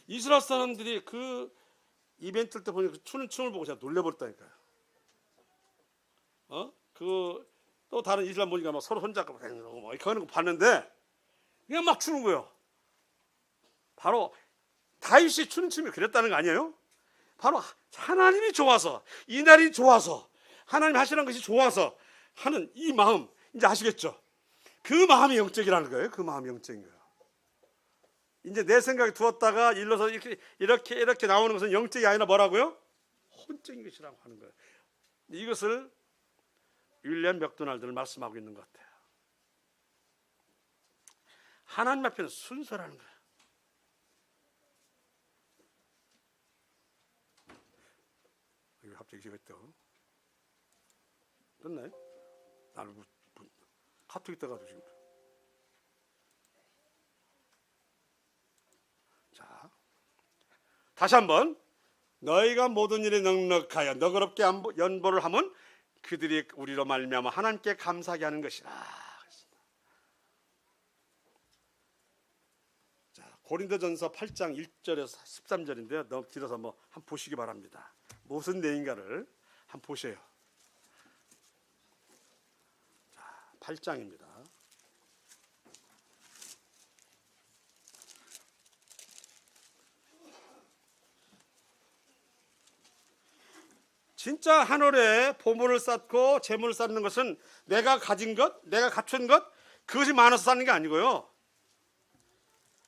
이스라엘 사람들이 그 이벤트 때 보니까 그 추는 춤을 보고 제가 놀래버렸다니까요. 그 또 다른 이스라엘 보니까 막 서로 손잡고 막 이렇게 하는 거 봤는데 그냥 막 추는 거예요. 바로 다윗이 추는 춤이 그랬다는 거 아니에요? 바로 하나님이 좋아서, 이날이 좋아서, 하나님 하시는 것이 좋아서 하는 이 마음, 이제 아시겠죠? 그 마음이 영적이라는 거예요. 그 마음이 영적인 거예요. 이제 내 생각에 두었다가 일러서 이렇게 나오는 것은 영적이 아니라 뭐라고요? 혼적인 것이라고 하는 거예요. 이것을 윌리엄 맥도날드를 말씀하고 있는 것 같아요. 하나님 앞에는 순서라는 거예요. 이거 갑자기 제가 또 됐나요? 나는 카톡이 떠가지고 지금. 자, 다시 한번 너희가 모든 일에 넉넉하여 너그럽게 연보를 하면 그들이 우리로 말미암아 하나님께 감사하게 하는 것이라. 자, 고린도전서 8장 1절에서 13절인데요. 너무 길어서 한번 보시기 바랍니다. 무슨 내용인가를 한번 보세요. 자, 8장입니다. 진짜 하늘에 보물을 쌓고 재물을 쌓는 것은 내가 가진 것, 내가 갖춘 것, 그것이 많아서 쌓는 게 아니고요.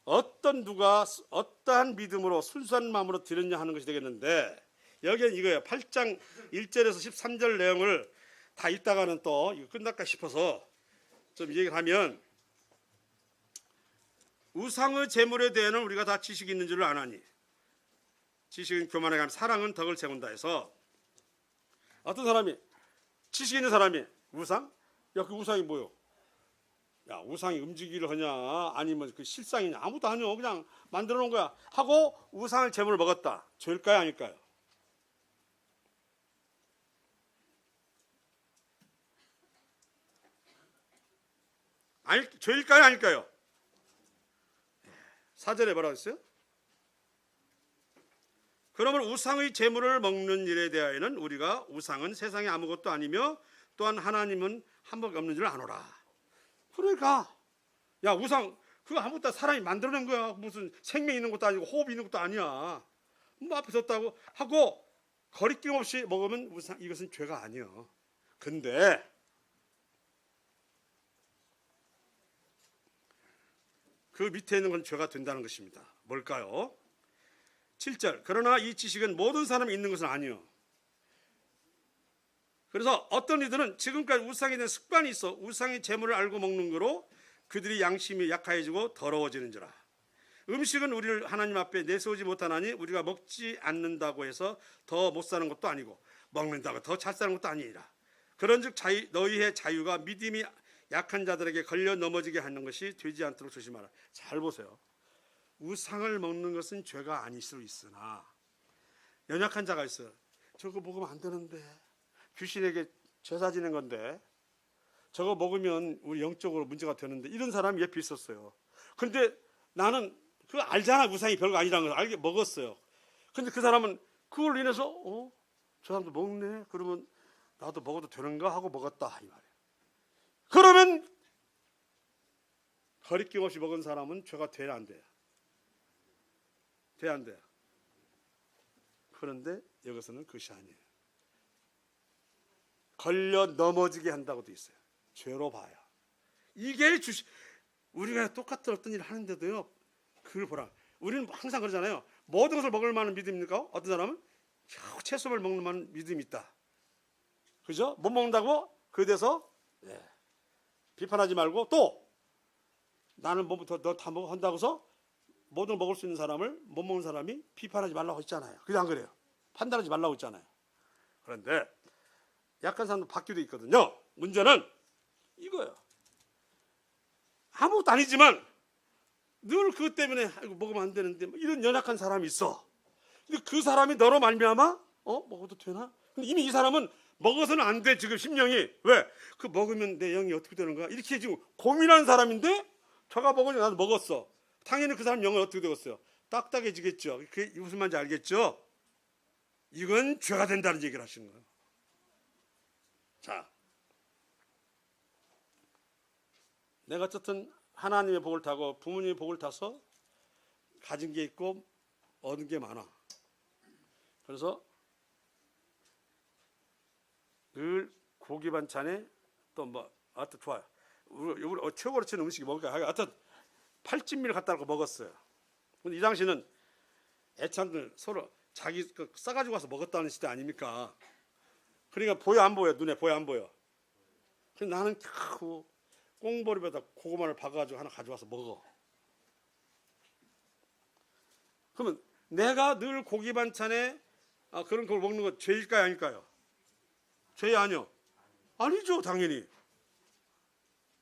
어떠한 믿음으로 순수한 마음으로 드렸냐 하는 것이 되겠는데, 여기는 이거예요. 8장 1절에서 13절 내용을 다 읽다가는 또 이거 끝날까 싶어서 좀 얘기를 하면, 우상의 재물에 대해서는 우리가 다 지식이 있는 줄을 아나니 지식은 교만에 가면 사랑은 덕을 세운다 해서, 어떤 사람이 지식 있는 사람이 우상? 야, 그 우상이 뭐요? 야, 우상이 움직이기를 하냐 아니면 그 실상이냐, 아무도 아니요, 그냥 만들어 놓은 거야 하고 우상을 재물을 먹었다. 죄일까요 아닐까요? 죄일까요 아닐까요? 4절에 뭐라고 했어요? 그러면 우상의 재물을 먹는 일에 대하여는 우리가 우상은 세상에 아무것도 아니며 또한 하나님은 한 번 없는 줄 아노라. 그러니까 야, 우상 그거 아무것도 사람이 만들어낸 거야. 무슨 생명 있는 것도 아니고 호흡 있는 것도 아니야. 뭐 앞에 섰다고 하고 거리낌 없이 먹으면 우상, 이것은 죄가 아니에요. 근데 그 밑에 있는 건 죄가 된다는 것입니다. 뭘까요? 7절. 그러나 이 지식은 모든 사람이 있는 것은 아니요. 그래서 어떤 이들은 지금까지 우상에 대한 습관이 있어 우상의 재물을 알고 먹는 거로 그들이 양심이 약해지고 더러워지는지라. 음식은 우리를 하나님 앞에 내세우지 못하나니 우리가 먹지 않는다고 해서 더 못 사는 것도 아니고 먹는다고 더 잘 사는 것도 아니니라. 그런즉 너희의 자유가 믿음이 약한 자들에게 걸려 넘어지게 하는 것이 되지 않도록 조심하라. 잘 보세요. 우상을 먹는 것은 죄가 아닐 수 있으나 연약한 자가 있어요. 저거 먹으면 안 되는데, 귀신에게 제사 지낸 건데 저거 먹으면 우리 영적으로 문제가 되는데, 이런 사람이 옆에 있었어요. 근데 나는 그거 알잖아, 우상이 별거 아니라는 걸 알게 먹었어요. 근데 그 사람은 그걸 인해서 저 사람도 먹네, 그러면 나도 먹어도 되는가 하고 먹었다 이 말이에요. 그러면 거리낌 없이 먹은 사람은 죄가 돼야 안 돼요? 돼야 안 돼요? 그런데 여기서는 그것이 아니에요. 걸려 넘어지게 한다고 돼 있어요. 죄로 봐요. 이게 우리가 똑같은 어떤 일을 하는데도요, 그걸 보라. 우리는 항상 그러잖아요. 모든 것을 먹을 만한 믿음입니까? 어떤 사람은 겨우 채소를 먹는 만한 믿음이 있다. 그죠? 못 먹는다고 그에 대해서 비판하지 말고, 또 나는 뭐부터 너 다 먹어 한다고서 모든 걸 먹을 수 있는 사람을 못 먹는 사람이 비판하지 말라고 했잖아요. 그게 안 그래요? 판단하지 말라고 했잖아요. 그런데 약한 사람도 바뀌어도 있거든요. 문제는 이거예요. 아무것도 아니지만 늘 그것 때문에 먹으면 안 되는데 이런 연약한 사람이 있어. 근데 그 사람이 너로 말미암아 먹어도 되나? 근데 이미 이 사람은 먹어서는 안 돼. 지금 심령이 왜? 그 먹으면 내 영이 어떻게 되는 거야? 이렇게 지금 고민하는 사람인데, 저가 먹으니 나도 먹었어. 당연히 그 사람 영은 어떻게 되겠어요? 딱딱해지겠죠. 그게 무슨 말인지 알겠죠? 이건 죄가 된다는 얘기를 하시는 거예요. 자, 내가 어쨌든 하나님의 복을 타고 부모님의 복을 타서 가진 게 있고 얻은 게 많아. 그래서 늘 고기 반찬에 또 뭐 하여튼 좋아요. 우리 최고로 치는 음식이 뭘까요? 하여튼 팔진미를 갖다 놓고 먹었어요. 근데 이 당시는 애찬들 서로 자기 싸가지고 와서 먹었다는 시대 아닙니까? 그러니까 보여 안 보여? 눈에 보여 안 보여? 근데 나는 겨우 꽁보리에다 고구마를 박아가지고 하나 가져와서 먹어. 그러면 내가 늘 고기 반찬에 그런 걸 먹는 거 죄일까요 아닐까요? 죄 아니요? 아니죠, 당연히.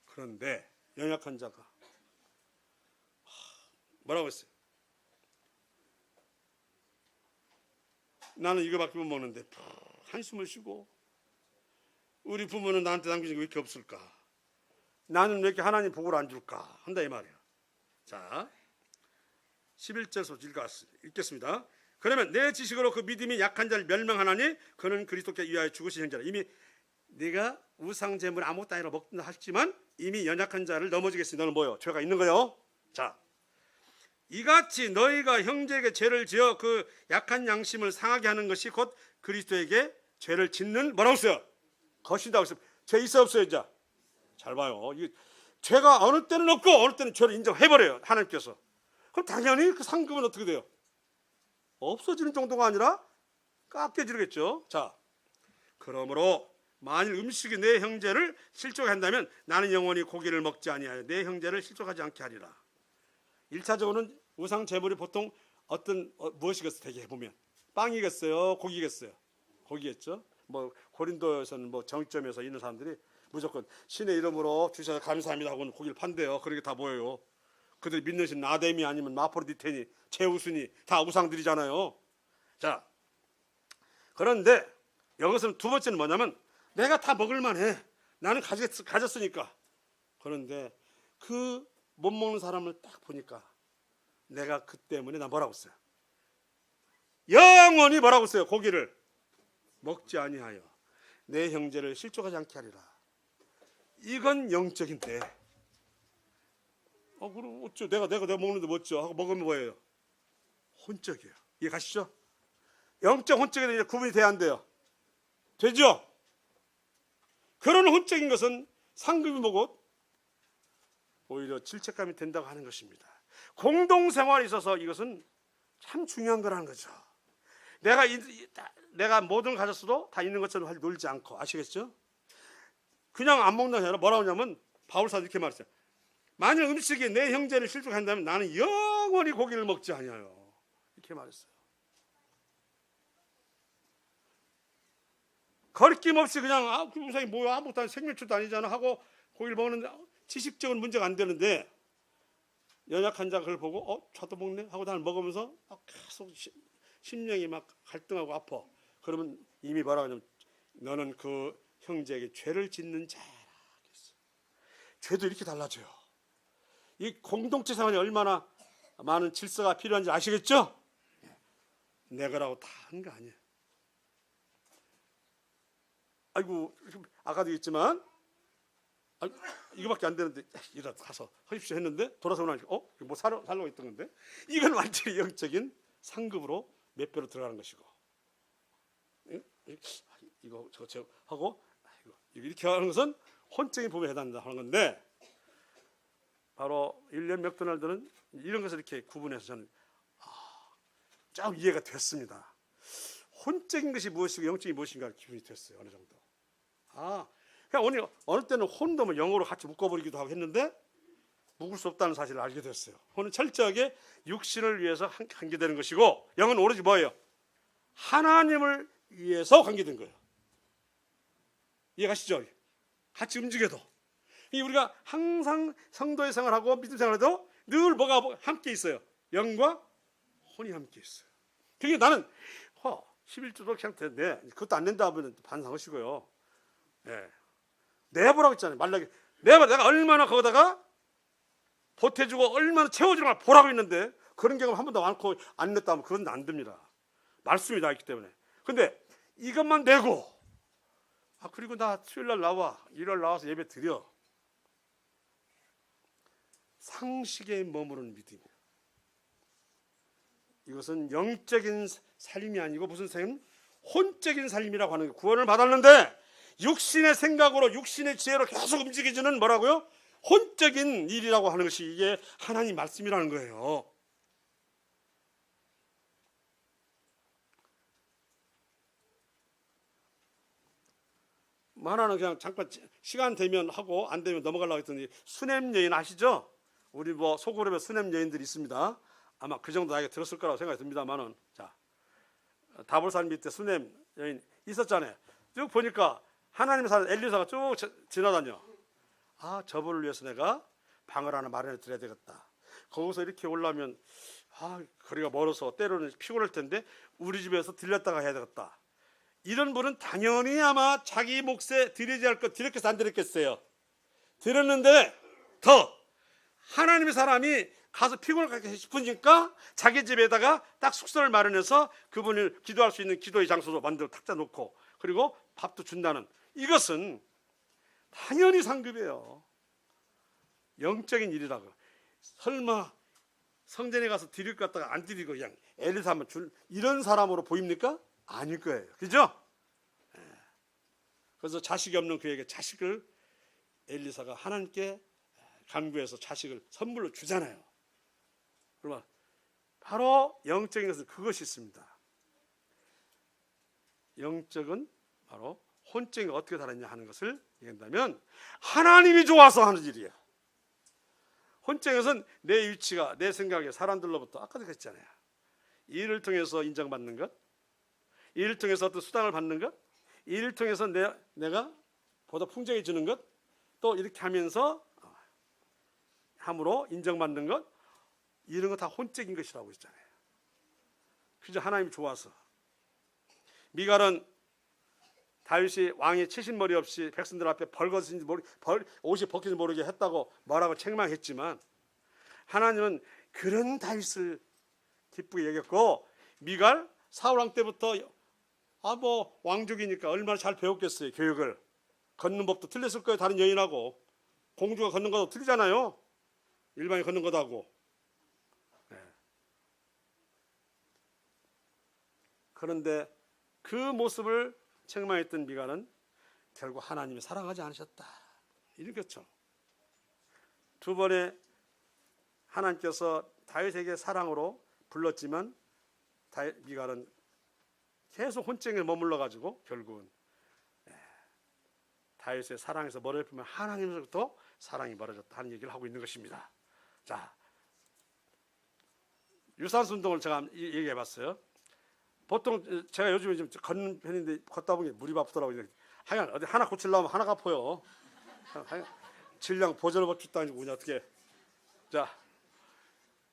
그런데 연약한 자가 뭐라고 했어요? 나는 이거밖에 못 먹는데 한숨을 쉬고 우리 부모는 나한테 남겨준 게 왜 이렇게 없을까? 나는 왜 이렇게 하나님 복을 안 줄까? 한다 이 말이에요. 자, 11절에서 읽겠습니다. 그러면 내 지식으로 그 믿음이 약한 자를 멸망하나니 그는 그리스도께 위하여 죽으신 형제라. 이미 네가 우상 제물 아무것도 아니라 먹는다 하지만 이미 연약한 자를 넘어지게 했으니 너는 뭐요? 죄가 있는 거요. 자, 이같이 너희가 형제에게 죄를 지어 그 약한 양심을 상하게 하는 것이 곧 그리스도에게 죄를 짓는 뭐라고 써요? 것이다고 써요. 죄 있어 없어요? 이제 잘 봐요. 이게 죄가 어느 때는 없고 어느 때는 죄를 인정해버려요, 하나님께서. 그럼 당연히 그 상급은 어떻게 돼요? 없어지는 정도가 아니라 깎여지겠죠. 자, 그러므로 만일 음식이 내 형제를 실족한다면 나는 영원히 고기를 먹지 아니하여 내 형제를 실족하지 않게 하리라. 1차적으로는 우상 제물이 보통 무엇이겠어요? 되게 보면 빵이겠어요? 고기겠어요? 고기겠죠. 뭐 고린도에서는 뭐 정점에서 있는 사람들이 무조건 신의 이름으로 주셔서 감사합니다 하고는 고기를 판대요. 그런 게 다 뭐예요? 그들이 믿는 신 나뎀이 아니면 마포르디테니, 제우스니 다 우상들이잖아요. 자, 그런데 여기서는 두 번째는 뭐냐면 내가 다 먹을만해. 나는 가졌으니까. 그런데 그 못 먹는 사람을 딱 보니까 내가 그 때문에 나 뭐라고 써요? 영원히 뭐라고 써요? 고기를 먹지 아니하여 내 형제를 실족하지 않게 하리라. 이건 영적인데 그럼 어쩌? 내가 먹는데 뭐죠? 하고 먹으면 뭐예요? 혼적이에요. 이해 가시죠? 영적 혼적에 대해 구분이 돼야 한대요. 되죠? 그런 혼적인 것은 상급이 뭐고 오히려 질책감이 된다고 하는 것입니다. 공동생활에 있어서 이것은 참 중요한 거라는 거죠. 내가 모든 걸 가졌어도 다 있는 것처럼 놀지 않고, 아시겠죠? 그냥 안 먹는 게 아니라 뭐라고 하냐면 바울사도 이렇게 말했어요. 만일 음식이 내 형제를 실족한다면 나는 영원히 고기를 먹지 아니하여, 이렇게 말했어요. 거리낌 없이 그냥 그 우상이 뭐야, 아무것도 아니, 생명줄도 아니잖아 하고 고기를 먹는데 지식적인 문제가 안 되는데 연약한 자 그걸 보고 저도 먹네 하고 나를 먹으면서 계속 심령이 막 갈등하고 아파. 그러면 이미 뭐라고 하냐면 너는 그 형제에게 죄를 짓는 자라. 죄도 이렇게 달라져요. 이 공동체 생활이 얼마나 많은 질서가 필요한지 아시겠죠? 내가라고 다 한 거 아니에요. 아이고, 아까도 얘기했지만 이거밖에 안 되는데 이러다 가서 하십시오 했는데 돌아서 나니까 뭐 살려고 했던 건데, 이건 완전히 영적인 상급으로 몇 배로 들어가는 것이고, 이거 저거 하고 이렇게 하는 것은 혼적인 부분에 해당한다 하는 건데, 바로 일련 맥도날드는 이런 것을 이렇게 구분해서 저는 좀 이해가 됐습니다. 혼적인 것이 무엇이고 영적인 무엇인가 기분이 됐어요. 어느 정도. 그러니까 어느 때는 혼도 뭐 영어로 같이 묶어버리기도 하고 했는데 묶을 수 없다는 사실을 알게 됐어요. 혼은 철저하게 육신을 위해서 관계되는 것이고, 영은 오로지 뭐예요? 하나님을 위해서 관계된 거예요. 이해가시죠? 같이 움직여도. 우리가 항상 성도의 생활하고 믿음 생활해도 늘 뭐가 함께 있어요? 영과 혼이 함께 있어요. 그러니까 나는 11주도 그냥 됐네. 그것도 안 낸다 하면 반성하시고요. 내보라고 했잖아요. 말라기 내가 얼마나 거기다가 보태주고 얼마나 채워주고 보라고 했는데 그런 경험 한 번도 많고 안 냈다 하면 그건 안 됩니다. 말씀이 나있기 때문에. 근데 이것만 내고 그리고 나 수요일날 나와, 일요일 나와서 예배 드려. 상식에 머무르는 믿음이에요. 이것은 영적인 삶이 아니고 무슨 삶? 혼적인 삶이라고 하는 거예요. 구원을 받았는데 육신의 생각으로 육신의 지혜로 계속 움직여지는 뭐라고요? 혼적인 일이라고 하는 것이 이게 하나님 말씀이라는 거예요. 하나는 그냥 잠깐 시간 되면 하고 안 되면 넘어가려고 했더니 수냄 여인 아시죠? 우리 뭐 소그룹에 수냄 여인들이 있습니다. 아마 그 정도 나이가 들었을 거라고 생각이 듭니다만은, 자, 다볼산 밑에 수냄 여인 있었잖아요. 쭉 보니까 하나님의 사람 엘리사가 쭉 지나다녀. 저분을 위해서 내가 방을 하나 마련해 드려야 되겠다. 거기서 이렇게 올라오면 거리가 멀어서 때로는 피곤할 텐데 우리 집에서 들렸다가 해야 되겠다. 이런 분은 당연히 아마 자기 몫에 드리지 할 것 드렸겠어, 안 드렸겠어요? 드렸는데 더 하나님의 사람이 가서 피곤하게 싶으니까 자기 집에다가 딱 숙소를 마련해서 그분을 기도할 수 있는 기도의 장소로 만들어 탁자 놓고 그리고 밥도 준다는, 이것은 당연히 상급이에요. 영적인 일이라고. 설마 성전에 가서 드릴 것 같다가 안 드리고 그냥 엘리사 한번 줄 이런 사람으로 보입니까? 아닐 거예요. 그죠? 그래서 자식이 없는 그에게 자식을 엘리사가 하나님께 간구해서 자식을 선물로 주잖아요. 그러면 바로 영적인 것은 그것이 있습니다. 영적은 바로 혼적이 어떻게 살았냐 하는 것을 얘기한다면 하나님이 좋아서 하는 일이에요. 혼적인 것은 내 위치가, 내 생각에 사람들로부터 아까도 그랬잖아요. 일을 통해서 인정받는 것, 일을 통해서 어떤 수당을 받는 것, 일을 통해서 내가 보다 풍족해지는 것, 또 이렇게 하면서 함으로 인정받는 것, 이런 거 다 혼적인 것이라고 했잖아요. 그저 하나님이 좋아서. 미갈은 다윗이 왕이 채신머리 없이 백성들 앞에 옷이 벗긴지 모르게 했다고 뭐라고 책망했지만 하나님은 그런 다윗을 기쁘게 여겼고, 미갈 사울왕 때부터 뭐 왕족이니까 얼마나 잘 배웠겠어요. 교육을. 걷는 법도 틀렸을 거예요. 다른 여인하고. 공주가 걷는 것도 틀리잖아요. 일반이 걷는 것하고. 네. 그런데 그 모습을 책망했던 미갈은 결국 하나님이 사랑하지 않으셨다, 이렇겠죠. 두 번에 하나님께서 다윗에게 사랑으로 불렀지만 미갈은 계속 혼쟁에 머물러 가지고 결국은 다윗의 사랑에서 머리를 풀면 하나님으로부터 사랑이 멀어졌다 하는 얘기를 하고 있는 것입니다. 자, 유산소 운동을 제가 얘기해 봤어요. 보통 제가 요즘에 좀 걷는 편인데 걷다 보니 무릎 아프더라고요. 하여간 어디 하나 고치려면 하나가 아파요. 질량 보존을 죽도 아니고 그냥 어떻게. 자,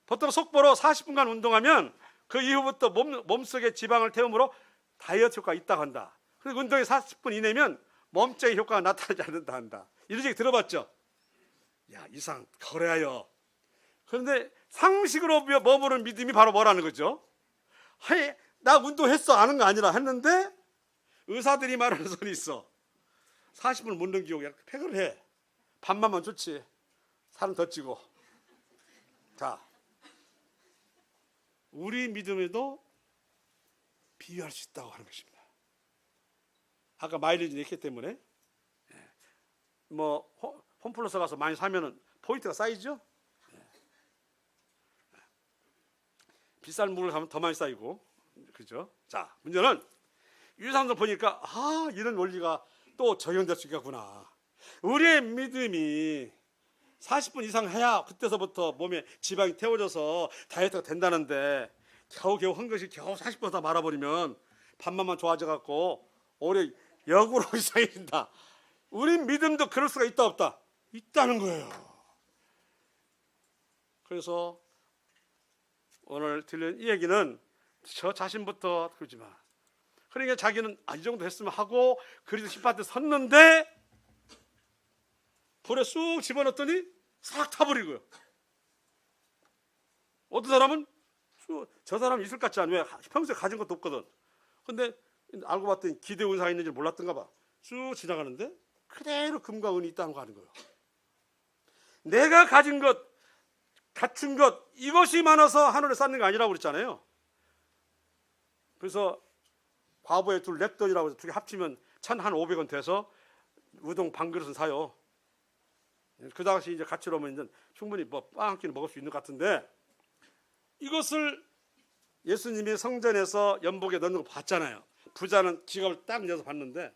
보통 속보로 40분간 운동하면 그 이후부터 몸속에 지방을 태움으로 다이어트 효과가 있다고 한다. 그리고 운동이 40분 이내면 몸짱의 효과가 나타나지 않는다 한다. 이런 얘기 들어봤죠? 야, 이상 거래하여. 그런데 상식으로 머무는 믿음이 바로 뭐라는 거죠? 나 운동했어 아는 거 아니라 했는데 의사들이 말하는 소리 있어. 40분 못 넘기고 그냥 팩을 해. 밥만만 좋지. 살은 더 찌고. 자, 우리 믿음에도 비유할 수 있다고 하는 것입니다. 아까 마일리지 냈기 때문에 뭐 홈플러스 가서 많이 사면은 포인트가 쌓이죠. 비싼 물을 가면 더 많이 쌓이고, 그죠? 자, 문제는 유산소 보니까 이런 원리가 또 적용될 수 있겠구나. 우리의 믿음이 40분 이상 해야 그때서부터 몸에 지방이 태워져서 다이어트가 된다는데 겨우겨우 한 것이 겨우 40분 다 말아버리면 밥맛만 좋아져 갖고 오히려 역으로 이상해진다. 우리 믿음도 그럴 수가 있다 없다? 있다는 거예요. 그래서 오늘 들린 이 얘기는 저 자신부터 그러지 마. 그러니까 자기는 이 정도 했으면 하고 그리도 힙한테 섰는데 불에 쑥 집어넣었더니 싹 타버리고요. 어떤 사람은 저 사람은 있을 것 같지 않아. 왜? 평소에 가진 것도 없거든. 근데 알고 봤더니 기대 운사가 있는지 몰랐던가 봐. 쭉 지나가는데 그대로 금과 은이 있다는 거 하는 거예요. 내가 가진 것, 갖춘 것, 이것이 많아서 하늘에 쌓는 거 아니라고 그랬잖아요. 그래서 과부의 둘 랩돈이라고 해서 두 개 합치면 1,500원 돼서 우동 반 그릇은 사요. 그 당시 이제 가치로 하면 이제 충분히 뭐 빵 한 끼는 먹을 수 있는 것 같은데, 이것을 예수님이 성전에서 연복에 넣는 거 봤잖아요. 부자는 지갑을 딱 넣어서 봤는데,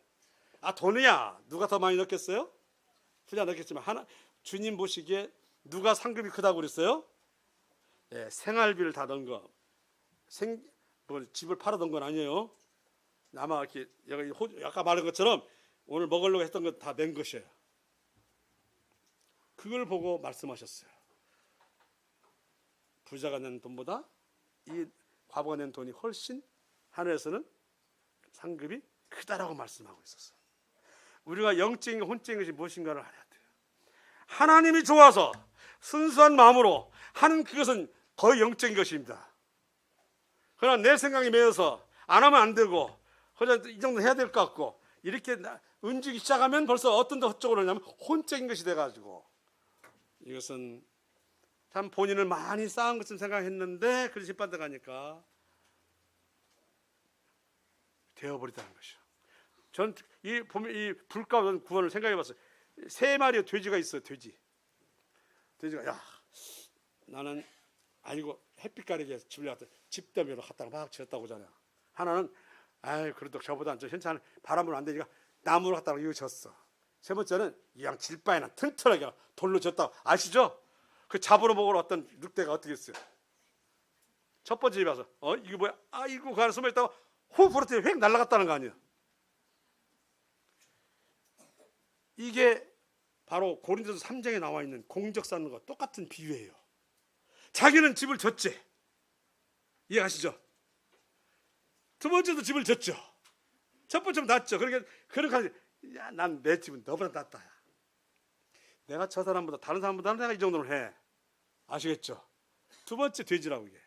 돈이야 누가 더 많이 넣겠어요? 부자 넣겠지만 주님 보시기에 누가 상급이 크다고 그랬어요? 생활비를 다 넣은 거. 집을 팔아던 건 아니에요. 아마 이렇게 여기 아까 말한 것처럼 오늘 먹으려고 했던 거 다 낸 것이에요. 그걸 보고 말씀하셨어요. 부자가 낸 돈보다 이 과부가 낸 돈이 훨씬 하늘에서는 상급이 크다라고 말씀하고 있었어요. 우리가 영적인 혼적인 것이 무엇인가를 알아야 돼요. 하나님이 좋아서 순수한 마음으로 하는 그것은 거의 영적인 것입니다. 그러나 내 생각이 매여서 안 하면 안 되고 그냥 이 정도 해야 될 것 같고 이렇게 움직이기 시작하면 벌써 어떤 쪽으로 하냐면 혼적인 것이 돼가지고, 이것은 참 본인을 많이 쌓은 것처럼 생각했는데 그릇이 빠져가니까 되어버리다는 것이죠. 전 이 보면 이 불가운 구원을 생각해봤어요. 3마리의 돼지가 있어요. 돼지가 야 나는 아니고 햇빛 가리게 집을 갔다 집더미로 갖다가 막 지었다고 하잖아요. 하나는 아이 그래도 저보다 좀 괜찮아 바람으로 안 되니까 나무를 갖다가 이거 졌어. 세 번째는 이양 질바에나 튼튼하게 돌로 졌다. 아시죠? 그 잡으러 먹으러 왔던 늑대가 어떻게 했어요? 첫 번째 집에 와서 이거 뭐야? 아이고 그 안에 숨어 있다가 호 불었더니 획 날아갔다는 거 아니에요? 이게 바로 고린도서 3장에 나와 있는 공적 쌓는 거 똑같은 비유예요. 자기는 집을 졌지. 이해하시죠? 두 번째도 집을 졌죠. 첫 번째는 낫죠. 그러니까 야, 난 내 집은 너보다 낫다. 내가 저 사람보다 다른 사람보다는 내가 이 정도는 해. 아시겠죠? 두 번째 돼지라고 이게.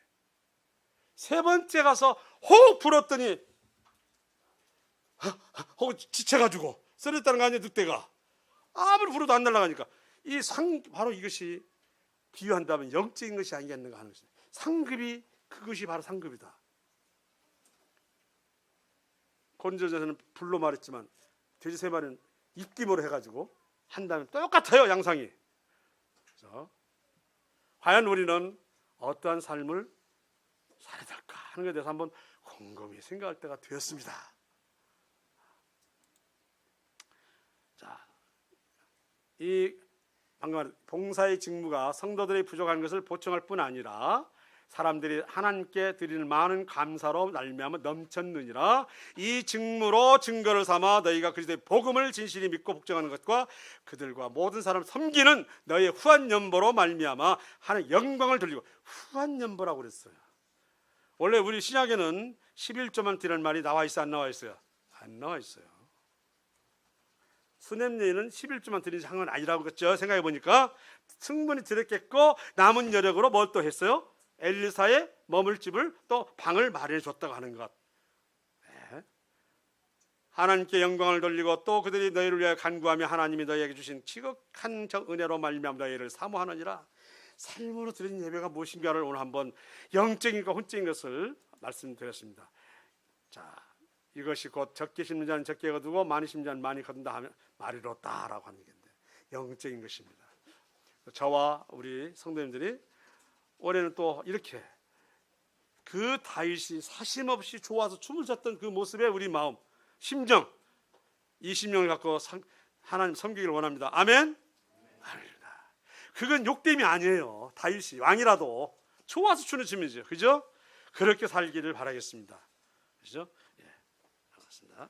세 번째 가서 호흡 불었더니 호흡 지쳐가지고 쓰러졌다는 거 아니에요. 늑대가 아무리 불어도 안 날아가니까 바로 이것이 비유한다면 영적인 것이 아니겠는가 하는 것입니다. 상급이 그것이 바로 상급이다. 고린도전서는 불로 말했지만 돼지 3마리는 입김으로 해가지고 한다면 똑같아요. 양상이. 그래서 과연 우리는 어떠한 삶을 살아야 될까 하는 것에 대해서 한번 곰곰이 생각할 때가 되었습니다. 자, 이 방금 말한 봉사의 직무가 성도들이 부족한 것을 보충할 뿐 아니라 사람들이 하나님께 드리는 많은 감사로 말미암아 넘쳤느니라. 이 직무로 증거를 삼아 너희가 그리스도의 복음을 진실히 믿고 복종하는 것과 그들과 모든 사람을 섬기는 너희의 후한 연보로 말미암아 하나님의 영광을 돌리고. 후한 연보라고 그랬어요. 원래 우리 신약에는 11조만 드리는 말이 나와 있어요? 안 나와 있어요? 안 나와 있어요. 수냄례는 11조만 드린 상은 아니라고 그랬죠. 생각해 보니까 충분히 드렸겠고 남은 여력으로 뭘 또 했어요? 엘리사의 머물 집을 또 방을 마련해 줬다고 하는 것. 네. 하나님께 영광을 돌리고 또 그들이 너희를 위하여 간구하며 하나님이 너희에게 주신 지극한 저 은혜로 말미암아 너희를 사모하느니라. 삶으로 드리는 예배가 무엇인가를 오늘 한번 영적인 것 혼적인 것을 말씀드렸습니다. 자, 이것이 곧 적게 심는 자는 적게 거두고 많이 심는 자는 많이 거둔다 하면 말이 이렇다라고 하는 건데 영적인 것입니다. 저와 우리 성도님들이 올해는 또 이렇게 그 다윗이 사심없이 좋아서 춤을 췄던 그 모습에 우리 마음, 심정, 이 심령을 갖고 하나님 섬기기를 원합니다. 아멘? 할렐루야. 그건 욕됨이 아니에요. 다윗이 왕이라도 좋아서 춤을 추면이죠. 그죠? 그렇게 살기를 바라겠습니다. 그죠? 예, 반갑습니다.